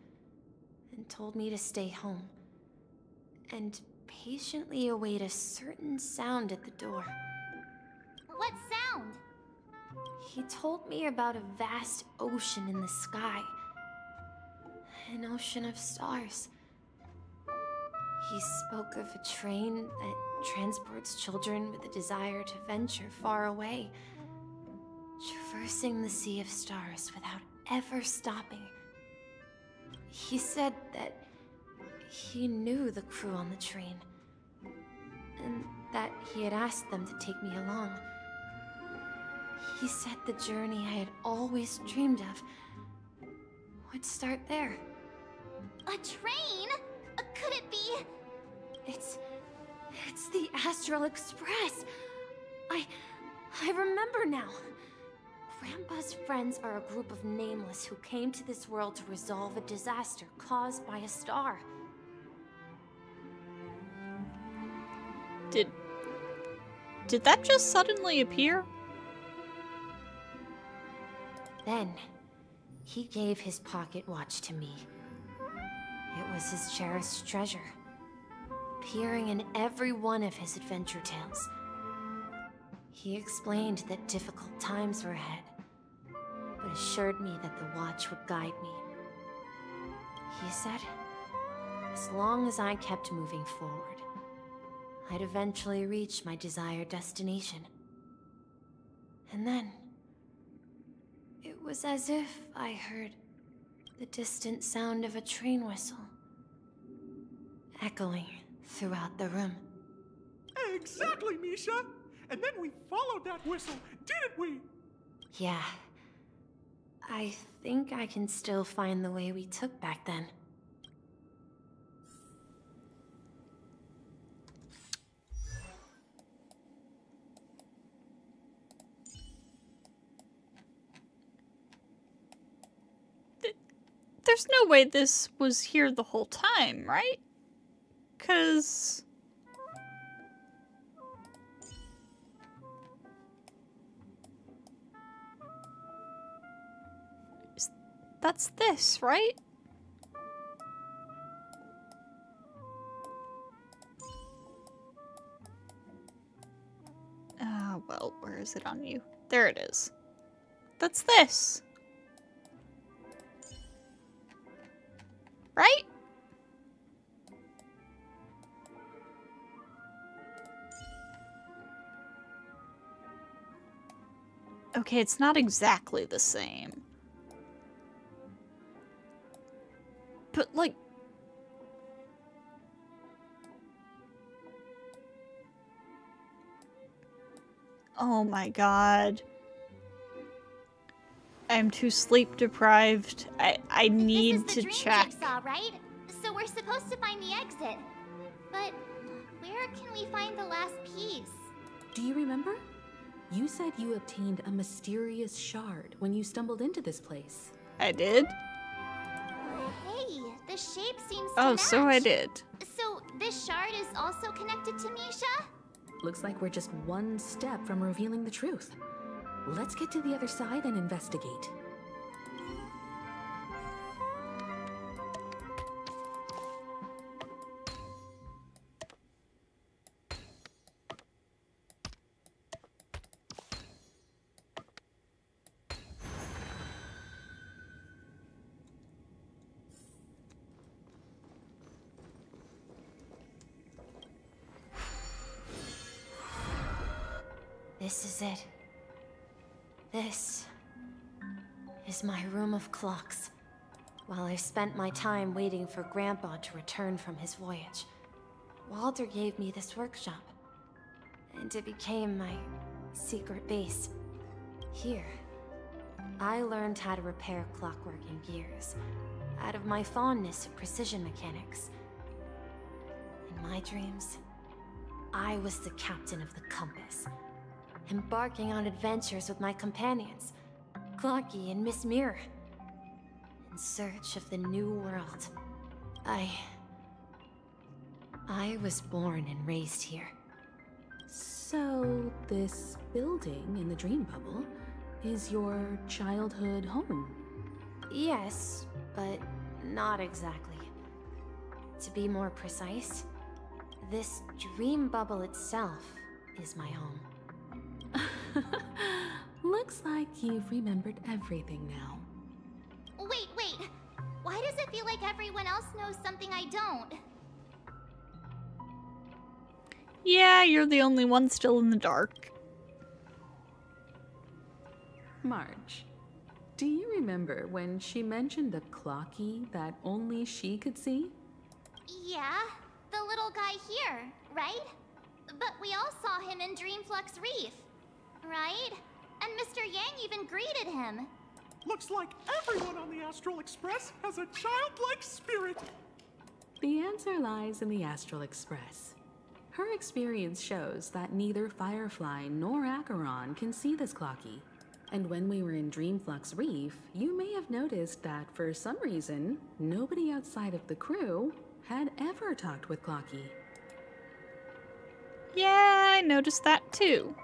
and told me to stay home. And patiently await a certain sound at the door. What sound? He told me about a vast ocean in the sky. An ocean of stars. He spoke of a train that transports children with a desire to venture far away, traversing the sea of stars without ever stopping. He said that he knew the crew on the train, and that he had asked them to take me along. He said the journey I had always dreamed of would start there. A train? Could it be? It's the Astral Express. I remember now. Grandpa's friends are a group of nameless who came to this world to resolve a disaster caused by a star. Did that just suddenly appear? Then, he gave his pocket watch to me. It was his cherished treasure, appearing in every one of his adventure tales. He explained that difficult times were ahead, but assured me that the watch would guide me. He said, as long as I kept moving forward, I'd eventually reach my desired destination. And then, it was as if I heard the distant sound of a train whistle, echoing throughout the room. Exactly, Misha! And then we followed that whistle, didn't we? Yeah. I think I can still find the way we took back then. There's no way this was here the whole time, right? 'Cause... that's this, right? Well, where is it on you? There it is. That's this. Right? Okay, it's not exactly the same. But, like... oh my god. I'm too sleep deprived. I need to check. This is the dream jigsaw, right? So we're supposed to find the exit. But where can we find the last piece? Do you remember? You said you obtained a mysterious shard when you stumbled into this place. I did? Hey, the shape seems to Oh, match. so I did. So this shard is also connected to Misha? Looks like we're just one step from revealing the truth. Let's get to the other side and investigate. This is it. This is my room of clocks. While I spent my time waiting for Grandpa to return from his voyage, Walter gave me this workshop, and it became my secret base. Here, I learned how to repair clockwork and gears, out of my fondness of precision mechanics. In my dreams, I was the captain of the compass, embarking on adventures with my companions, Clocky and Miss Mirror, in search of the new world. I was born and raised here. So, this building in the dream bubble is your childhood home? Yes, but not exactly. To be more precise, this dream bubble itself is my home. Looks like you've remembered everything now. Wait. Why does it feel like everyone else knows something I don't? Yeah, you're the only one still in the dark. Marge, do you remember when she mentioned a clocky that only she could see? Yeah, the little guy here, right? But we all saw him in Dreamflux Reef, right? And Mr. Yang even greeted him. Looks like everyone on the Astral Express has a childlike spirit. The answer lies in the Astral Express. Her experience shows that neither Firefly nor Acheron can see this clocky. And when we were in Dreamflux Reef, you may have noticed that for some reason, nobody outside of the crew had ever talked with Clocky. Yeah, I noticed that too.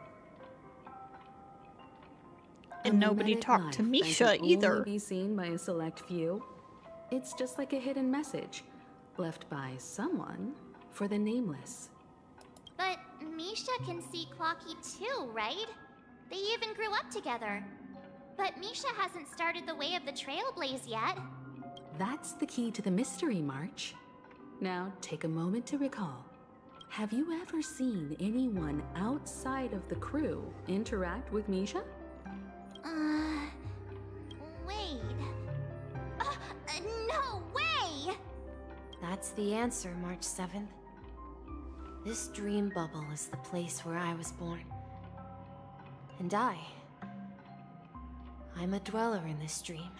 And nobody mimetic talked to life Misha that can either. only be seen by a select few. It's just like a hidden message left by someone for the nameless. But Misha can see Clocky too, right? They even grew up together. But Misha hasn't started the way of the Trailblaze yet. That's the key to the mystery, March. Now, take a moment to recall. Have you ever seen anyone outside of the crew interact with Misha? Wait. No way! That's the answer, March 7th. This dream bubble is the place where I was born. And I'm a dweller in this dream.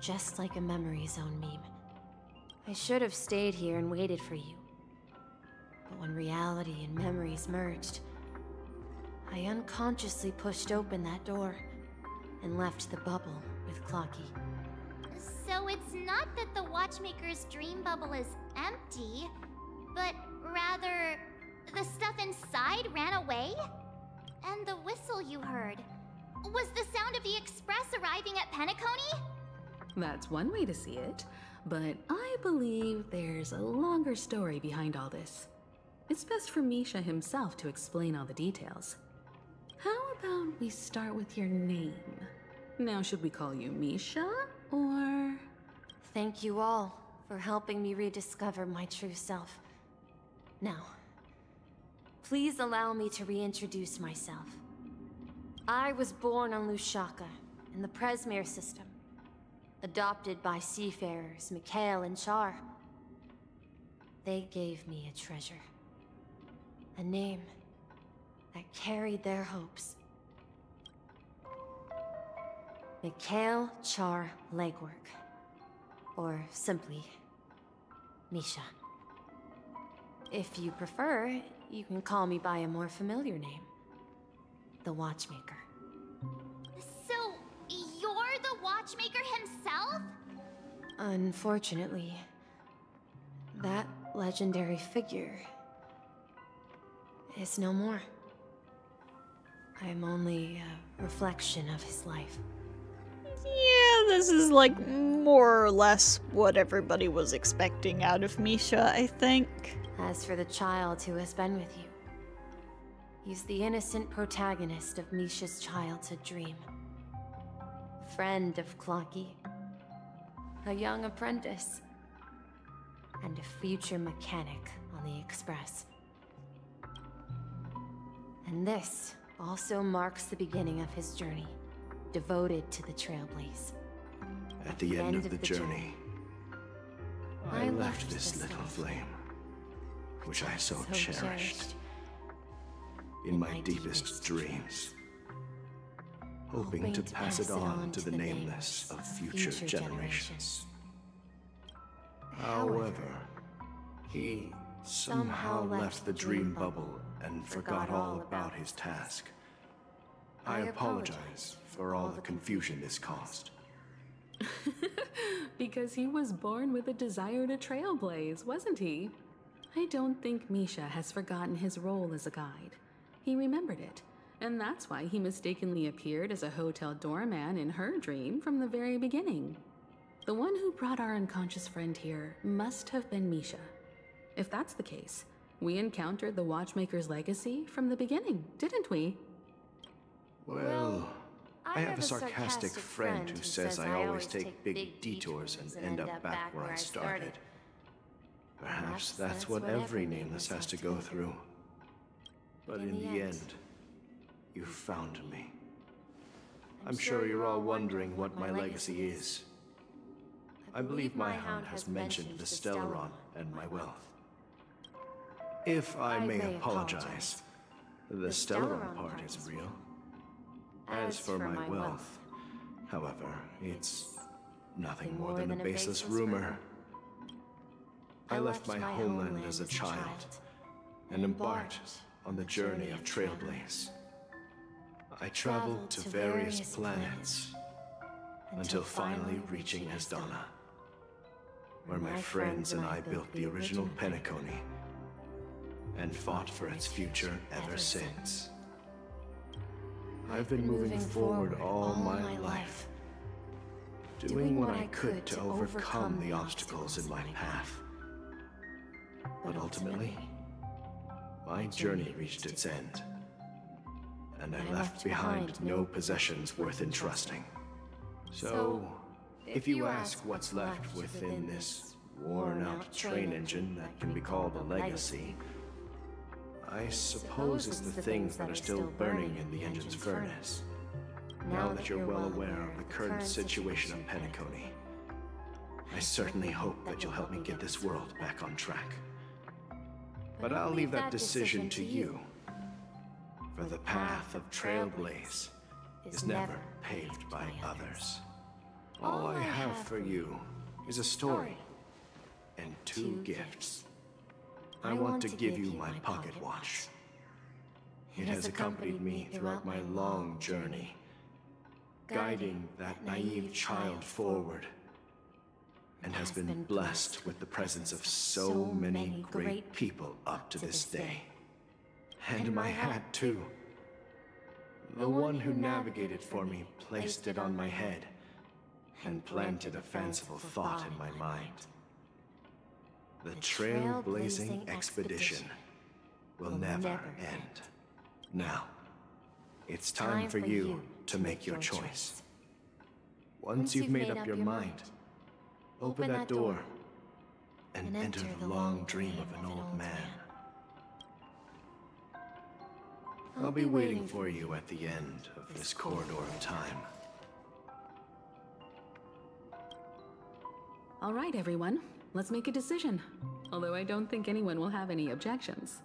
Just like a memory zone meme. I should have stayed here and waited for you. But when reality and memories merged, I unconsciously pushed open that door and left the bubble with Clocky. So it's not that the Watchmaker's dream bubble is empty, but rather the stuff inside ran away? And the whistle you heard was the sound of the Express arriving at Penacony? That's one way to see it, but I believe there's a longer story behind all this. It's best for Misha himself to explain all the details. How about we start with your name? Now, should we call you Misha, or...? Thank you all for helping me rediscover my true self. Now, please allow me to reintroduce myself. I was born on Lushaka, in the Presmere system. Adopted by seafarers Mikhail and Char. They gave me a treasure. A name that carried their hopes. Mikhail Char Legwork. Or simply, Misha. If you prefer, you can call me by a more familiar name. The Watchmaker. So, you're the Watchmaker himself? Unfortunately, that legendary figure is no more. I'm only a reflection of his life. Yeah, this is like more or less what everybody was expecting out of Misha, I think. As for the child who has been with you, he's the innocent protagonist of Misha's childhood dream. Friend of Clocky, a young apprentice, and a future mechanic on the Express. And this also marks the beginning of his journey, devoted to the Trailblaze. At the end of the journey, I left this little flame, which I so cherished, in my deepest dreams, hoping to pass it on to the nameless of future generations. However, he somehow left the dream bubble and forgot all about his task. I apologize for all the confusion this caused. Because he was born with a desire to trailblaze, wasn't he? I don't think Misha has forgotten his role as a guide. He remembered it, and that's why he mistakenly appeared as a hotel doorman in her dream from the very beginning. The one who brought our unconscious friend here must have been Misha. If that's the case, we encountered the Watchmaker's legacy from the beginning, didn't we? Well, I have a sarcastic friend who says I always take big detours and end up back where I started. Perhaps that's what every nameless has to go through. But in the end, you found me. I'm sure you're all wondering what my legacy is. I believe my hound has mentioned the Stellaron and my wealth. If I may apologize, the Stellaron part is real. As for my wealth, however, it's nothing more than a baseless rumor. I left my homeland as a child and embarked on the journey of Trailblaze. I traveled to various planets until finally reaching Asdana, where my friends and I built the original Penacony and fought for its future ever since. I've been moving forward all my life, doing what I could to overcome the obstacles in my path. But ultimately, my journey reached its end, and I left behind no possessions worth entrusting. So, if you ask what's left within this worn-out train engine that can be called a legacy, I suppose it's the things that are still burning in the engine's furnace. Now that you're well aware of the current situation of Penacony, I certainly hope that you'll help me get this world back on track. But I'll leave that decision to you, for the path of Trailblaze is never paved by others. All I have for you is a story and 2 gifts. I want to give you my pocket watch. It has accompanied me throughout my long journey, guiding that naive child forward, and has been blessed with the presence of so many great people up to this day. And my hat, too. The one who navigated for me placed it on my head and planted a fanciful thought in my mind. The trailblazing expedition will never end. Now, it's time for you to make your choice. Once you've made up your mind, open that door and enter the long dream of an old man. I'll be waiting for you at the end of this corridor of time. All right, everyone. Let's make a decision. Although I don't think anyone will have any objections.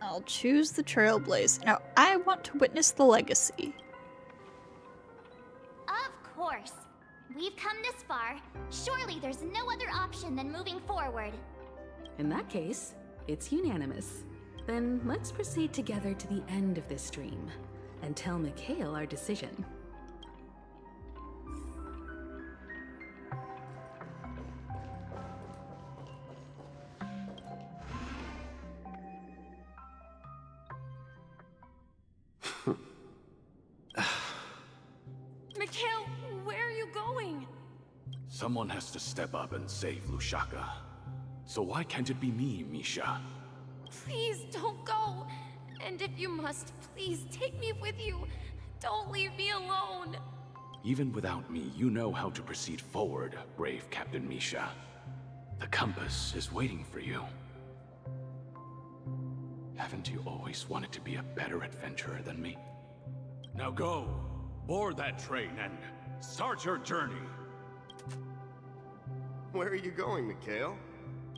I'll choose the Trailblaze. Now, I want to witness the legacy. Of course. We've come this far. Surely there's no other option than moving forward. In that case, it's unanimous. Then let's proceed together to the end of this dream and tell Mikhail our decision. Mikhail, where are you going? Someone has to step up and save Lushaka. So why can't it be me, Misha? Please don't go. And if you must, please take me with you. Don't leave me alone. Even without me, you know how to proceed forward, brave Captain Misha. The compass is waiting for you. Haven't you always wanted to be a better adventurer than me? Now go, board that train and start your journey. Where are you going, Mikhail?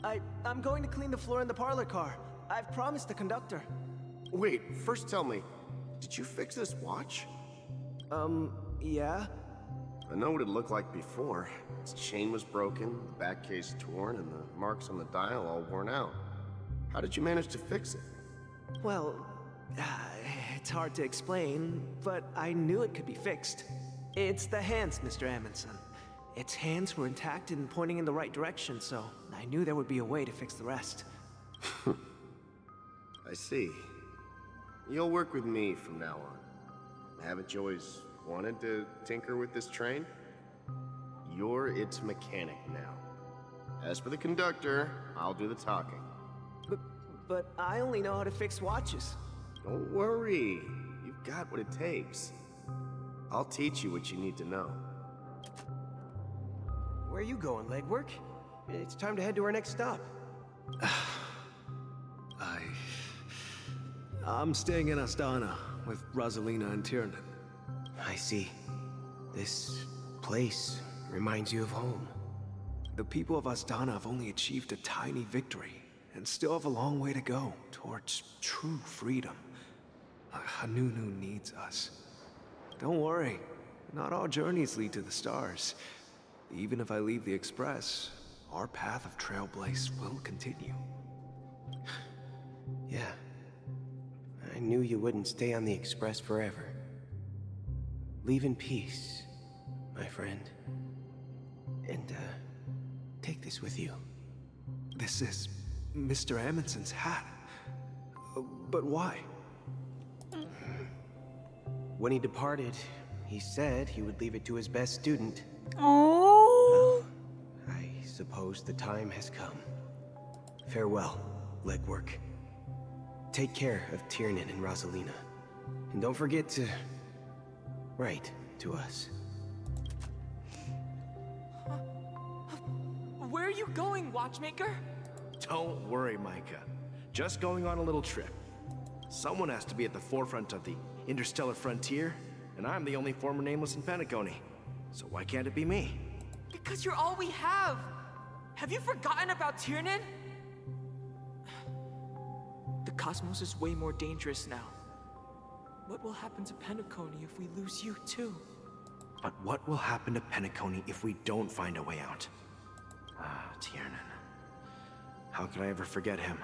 I'm going to clean the floor in the parlor car. I've promised the conductor. Wait, first tell me, did you fix this watch? Yeah? I know what it looked like before. Its chain was broken, the back case torn, and the marks on the dial all worn out. How did you manage to fix it? Well, it's hard to explain, but I knew it could be fixed. It's the hands, Mr. Amundsen. Its hands were intact and pointing in the right direction, so I knew there would be a way to fix the rest. I see. You'll work with me from now on. Haven't you always wanted to tinker with this train? You're its mechanic now. As for the conductor, I'll do the talking. But I only know how to fix watches. Don't worry. You've got what it takes. I'll teach you what you need to know. Where are you going, legwork? It's time to head to our next stop. I'm staying in Astana with Rosalina and Tiernan. I see. This place reminds you of home. The people of Astana have only achieved a tiny victory, and still have a long way to go towards true freedom. Hanunu needs us. Don't worry, not all journeys lead to the stars. Even if I leave the Express, our path of Trailblaze will continue. Yeah. I knew you wouldn't stay on the Express forever. Leave in peace, my friend. And, take this with you. This is Mr. Amundsen's hat. But why? When he departed, he said he would leave it to his best student. Oh. I suppose the time has come. Farewell, legwork. Take care of Tiernan and Rosalina. And don't forget to write to us. Where are you going, Watchmaker? Don't worry, Micah. Just going on a little trip. Someone has to be at the forefront of the interstellar frontier, and I'm the only former Nameless in Penacony. So why can't it be me? Because you're all we have! Have you forgotten about Tiernan? The cosmos is way more dangerous now. What will happen to Penacony if we lose you too? But what will happen to Penacony if we don't find a way out? Tiernan. How could I ever forget him?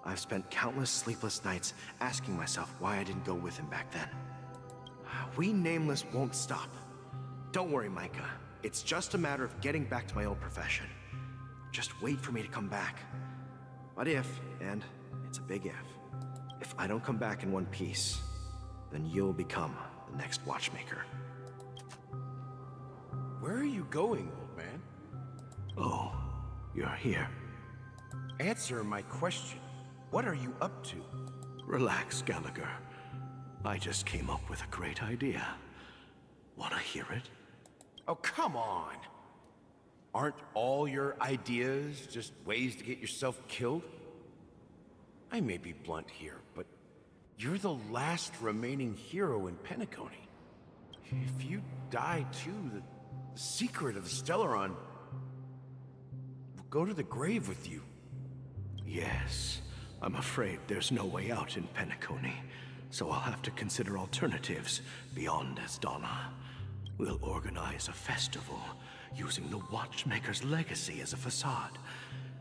I've spent countless sleepless nights asking myself why I didn't go with him back then. We Nameless won't stop. Don't worry, Micah. It's just a matter of getting back to my old profession. Just wait for me to come back. But if, and it's a big if I don't come back in one piece, then you'll become the next Watchmaker. Where are you going, old man? Oh, you're here. Answer my question. What are you up to? Relax, Gallagher. I just came up with a great idea. Wanna hear it? Oh, come on. Aren't all your ideas just ways to get yourself killed? I may be blunt here, but you're the last remaining hero in Penacony. If you die too, the secret of the Stellaron will go to the grave with you. Yes, I'm afraid there's no way out in Penacony, so I'll have to consider alternatives beyond Astana. We'll organize a festival using the Watchmaker's legacy as a facade,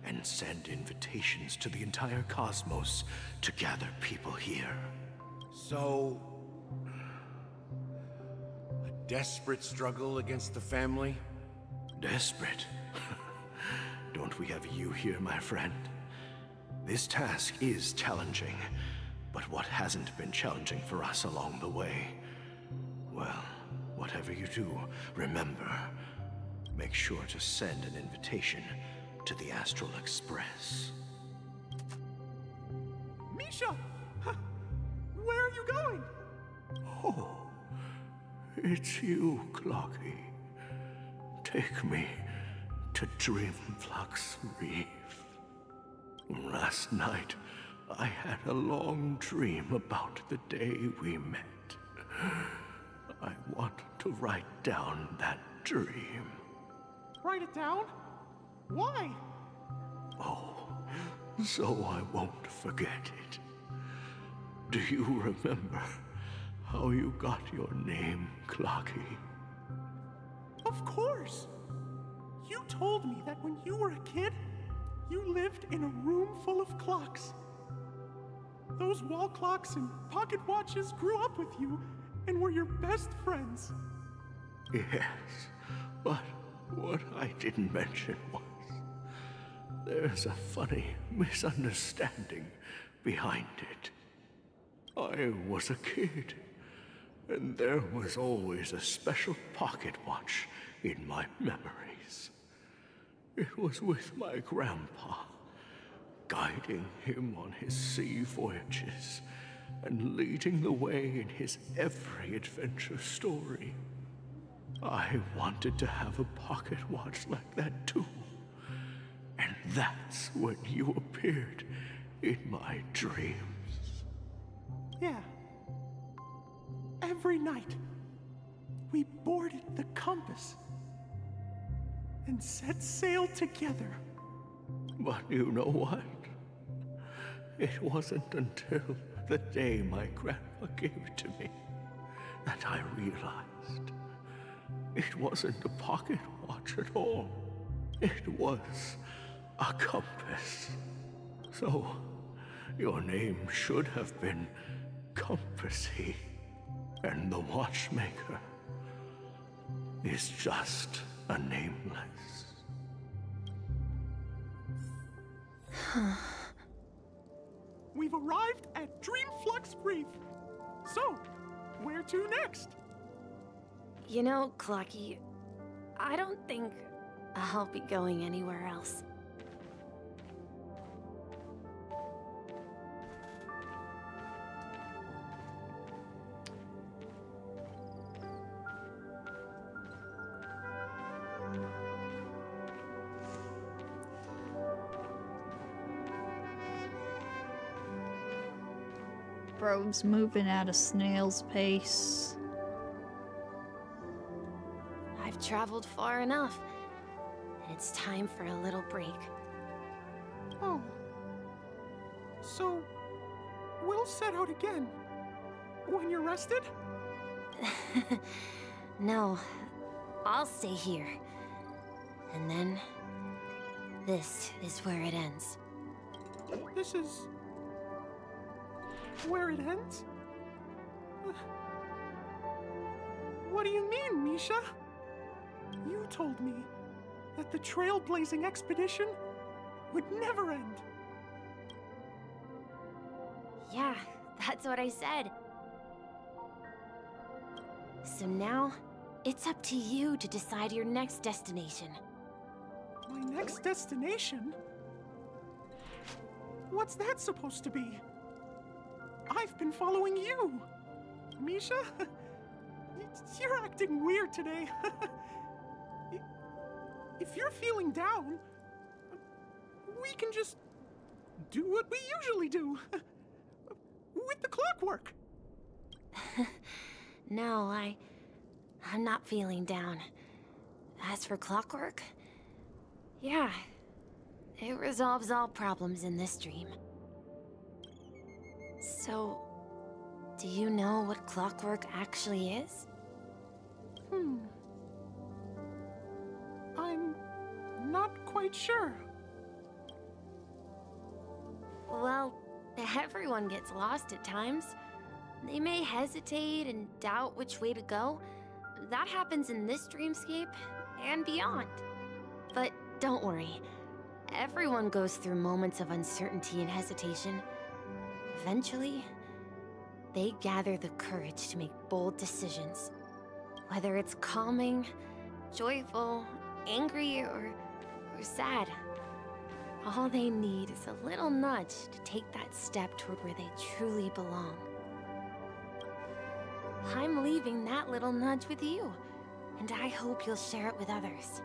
and send invitations to the entire cosmos to gather people here. So, a desperate struggle against the family? Desperate? Don't we have you here, my friend? This task is challenging, but what hasn't been challenging for us along the way? Well, whatever you do, remember, make sure to send an invitation to the Astral Express. Misha! Where are you going? Oh, it's you, Clocky. Take me to Dreamflux Reef. Last night, I had a long dream about the day we met. I want to write down that dream. Write it down? Why? Oh, so I won't forget it. Do you remember how you got your name, Clocky? Of course! You told me that when you were a kid, you lived in a room full of clocks. Those wall clocks and pocket watches grew up with you and were your best friends. Yes, but what I didn't mention was there's a funny misunderstanding behind it. I was a kid, And there was always a special pocket watch in my memories. It was with my grandpa, guiding him on his sea voyages and leading the way in his every adventure story. I wanted to have a pocket watch like that too. And that's when you appeared in my dreams. Yeah. Every night, we boarded the compass and set sail together. But you know what? It wasn't until the day my grandpa gave it to me that I realized it wasn't a pocket watch at all. It was a compass. So, your name should have been Compassy, and the watchmaker is just a nameless. We've arrived at Dreamflux Reef. So, where to next? You know, Clocky, I don't think I'll be going anywhere else. Bro's moving at a snail's pace. I've traveled far enough, and it's time for a little break. Oh. So, we'll set out again. When you're rested? No, I'll stay here. And then, this is where it ends. This is... where it ends? What do you mean, Misha? You told me that the Trailblazing expedition would never end. Yeah, that's what I said. So now, it's up to you to decide your next destination. My next destination? What's that supposed to be? I've been following you. Misha? You're acting weird today. If you're feeling down, we can just do what we usually do. With the clockwork. No, I'm not feeling down. As for clockwork, yeah, it resolves all problems in this dream. So, do you know what clockwork actually is? I'm not quite sure. Well, everyone gets lost at times. They may hesitate and doubt which way to go. That happens in this dreamscape and beyond. But don't worry. Everyone goes through moments of uncertainty and hesitation. Eventually, they gather the courage to make bold decisions. Whether it's calming, joyful, angry, or sad. All they need is a little nudge to take that step toward where they truly belong. I'm leaving that little nudge with you, and I hope you'll share it with others.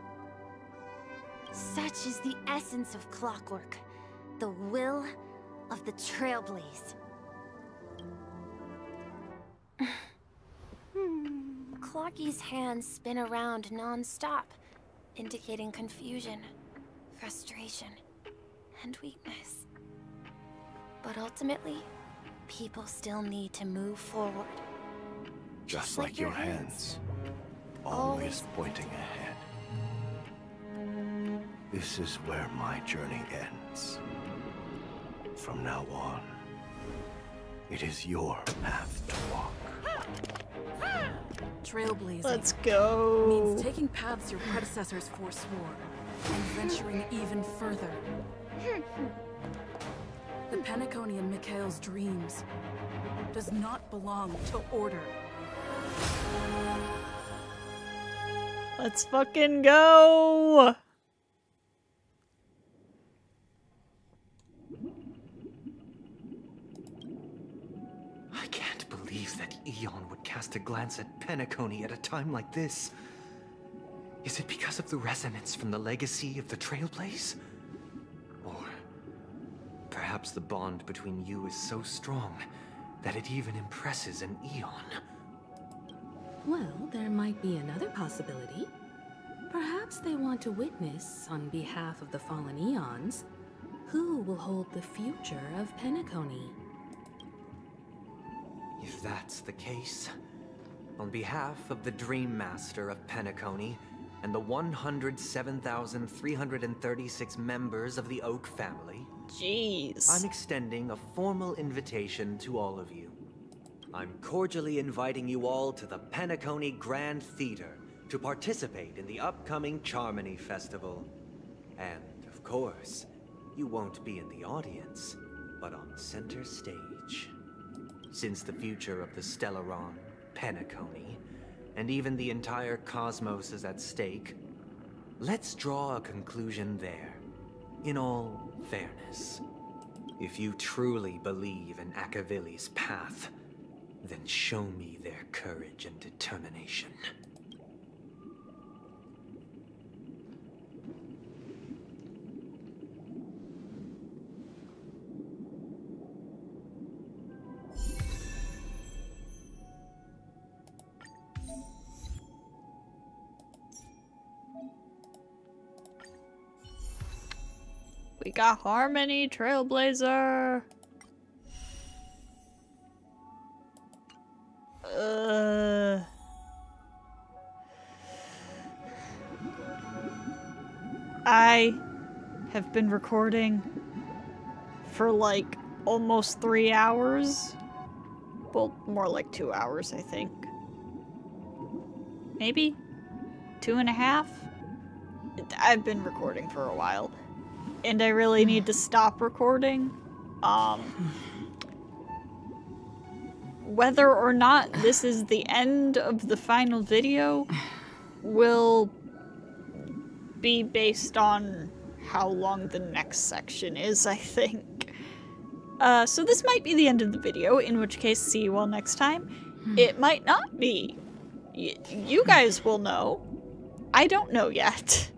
Such is the essence of clockwork, the will of the Trailblaze. Clocky's hands spin around non-stop, indicating confusion, frustration, and weakness. But ultimately, people still need to move forward. Just like your hands, always pointing ahead. This is where my journey ends. From now on, it is your path to walk. Trailblazing. Let's go. Means taking paths your predecessors forswore and venturing even further. The Penacony and Mikhail's dreams. does not belong to order. Let's fucking go! I can't believe that Eon would cast a glance at Penacony at a time like this. Is it because of the resonance from the legacy of the Trailblaze? Or perhaps the bond between you is so strong that it even impresses an Eon? Well, there might be another possibility. Perhaps they want to witness, on behalf of the fallen Eons, who will hold the future of Penacony. If that's the case, on behalf of the Dream Master of Penacony and the 107,336 members of the Oak family, jeez, I'm extending a formal invitation to all of you. I'm cordially inviting you all to the Penacony Grand Theater to participate in the upcoming Charmony Festival. And, of course, you won't be in the audience, but on center stage. Since the future of the Stellaron, Penacony, and even the entire cosmos is at stake, let's draw a conclusion there, in all fairness. If you truly believe in Akavili's path, then show me their courage and determination. We got Harmony, Trailblazer. I have been recording for like almost 3 hours. Well, more like 2 hours, I think. Maybe 2.5? I've been recording for a while. And I really need to stop recording. Whether or not this is the end of the final video will be based on how long the next section is, I think. So this might be the end of the video, in which case, see you all next time. It might not be. You guys will know. I don't know yet.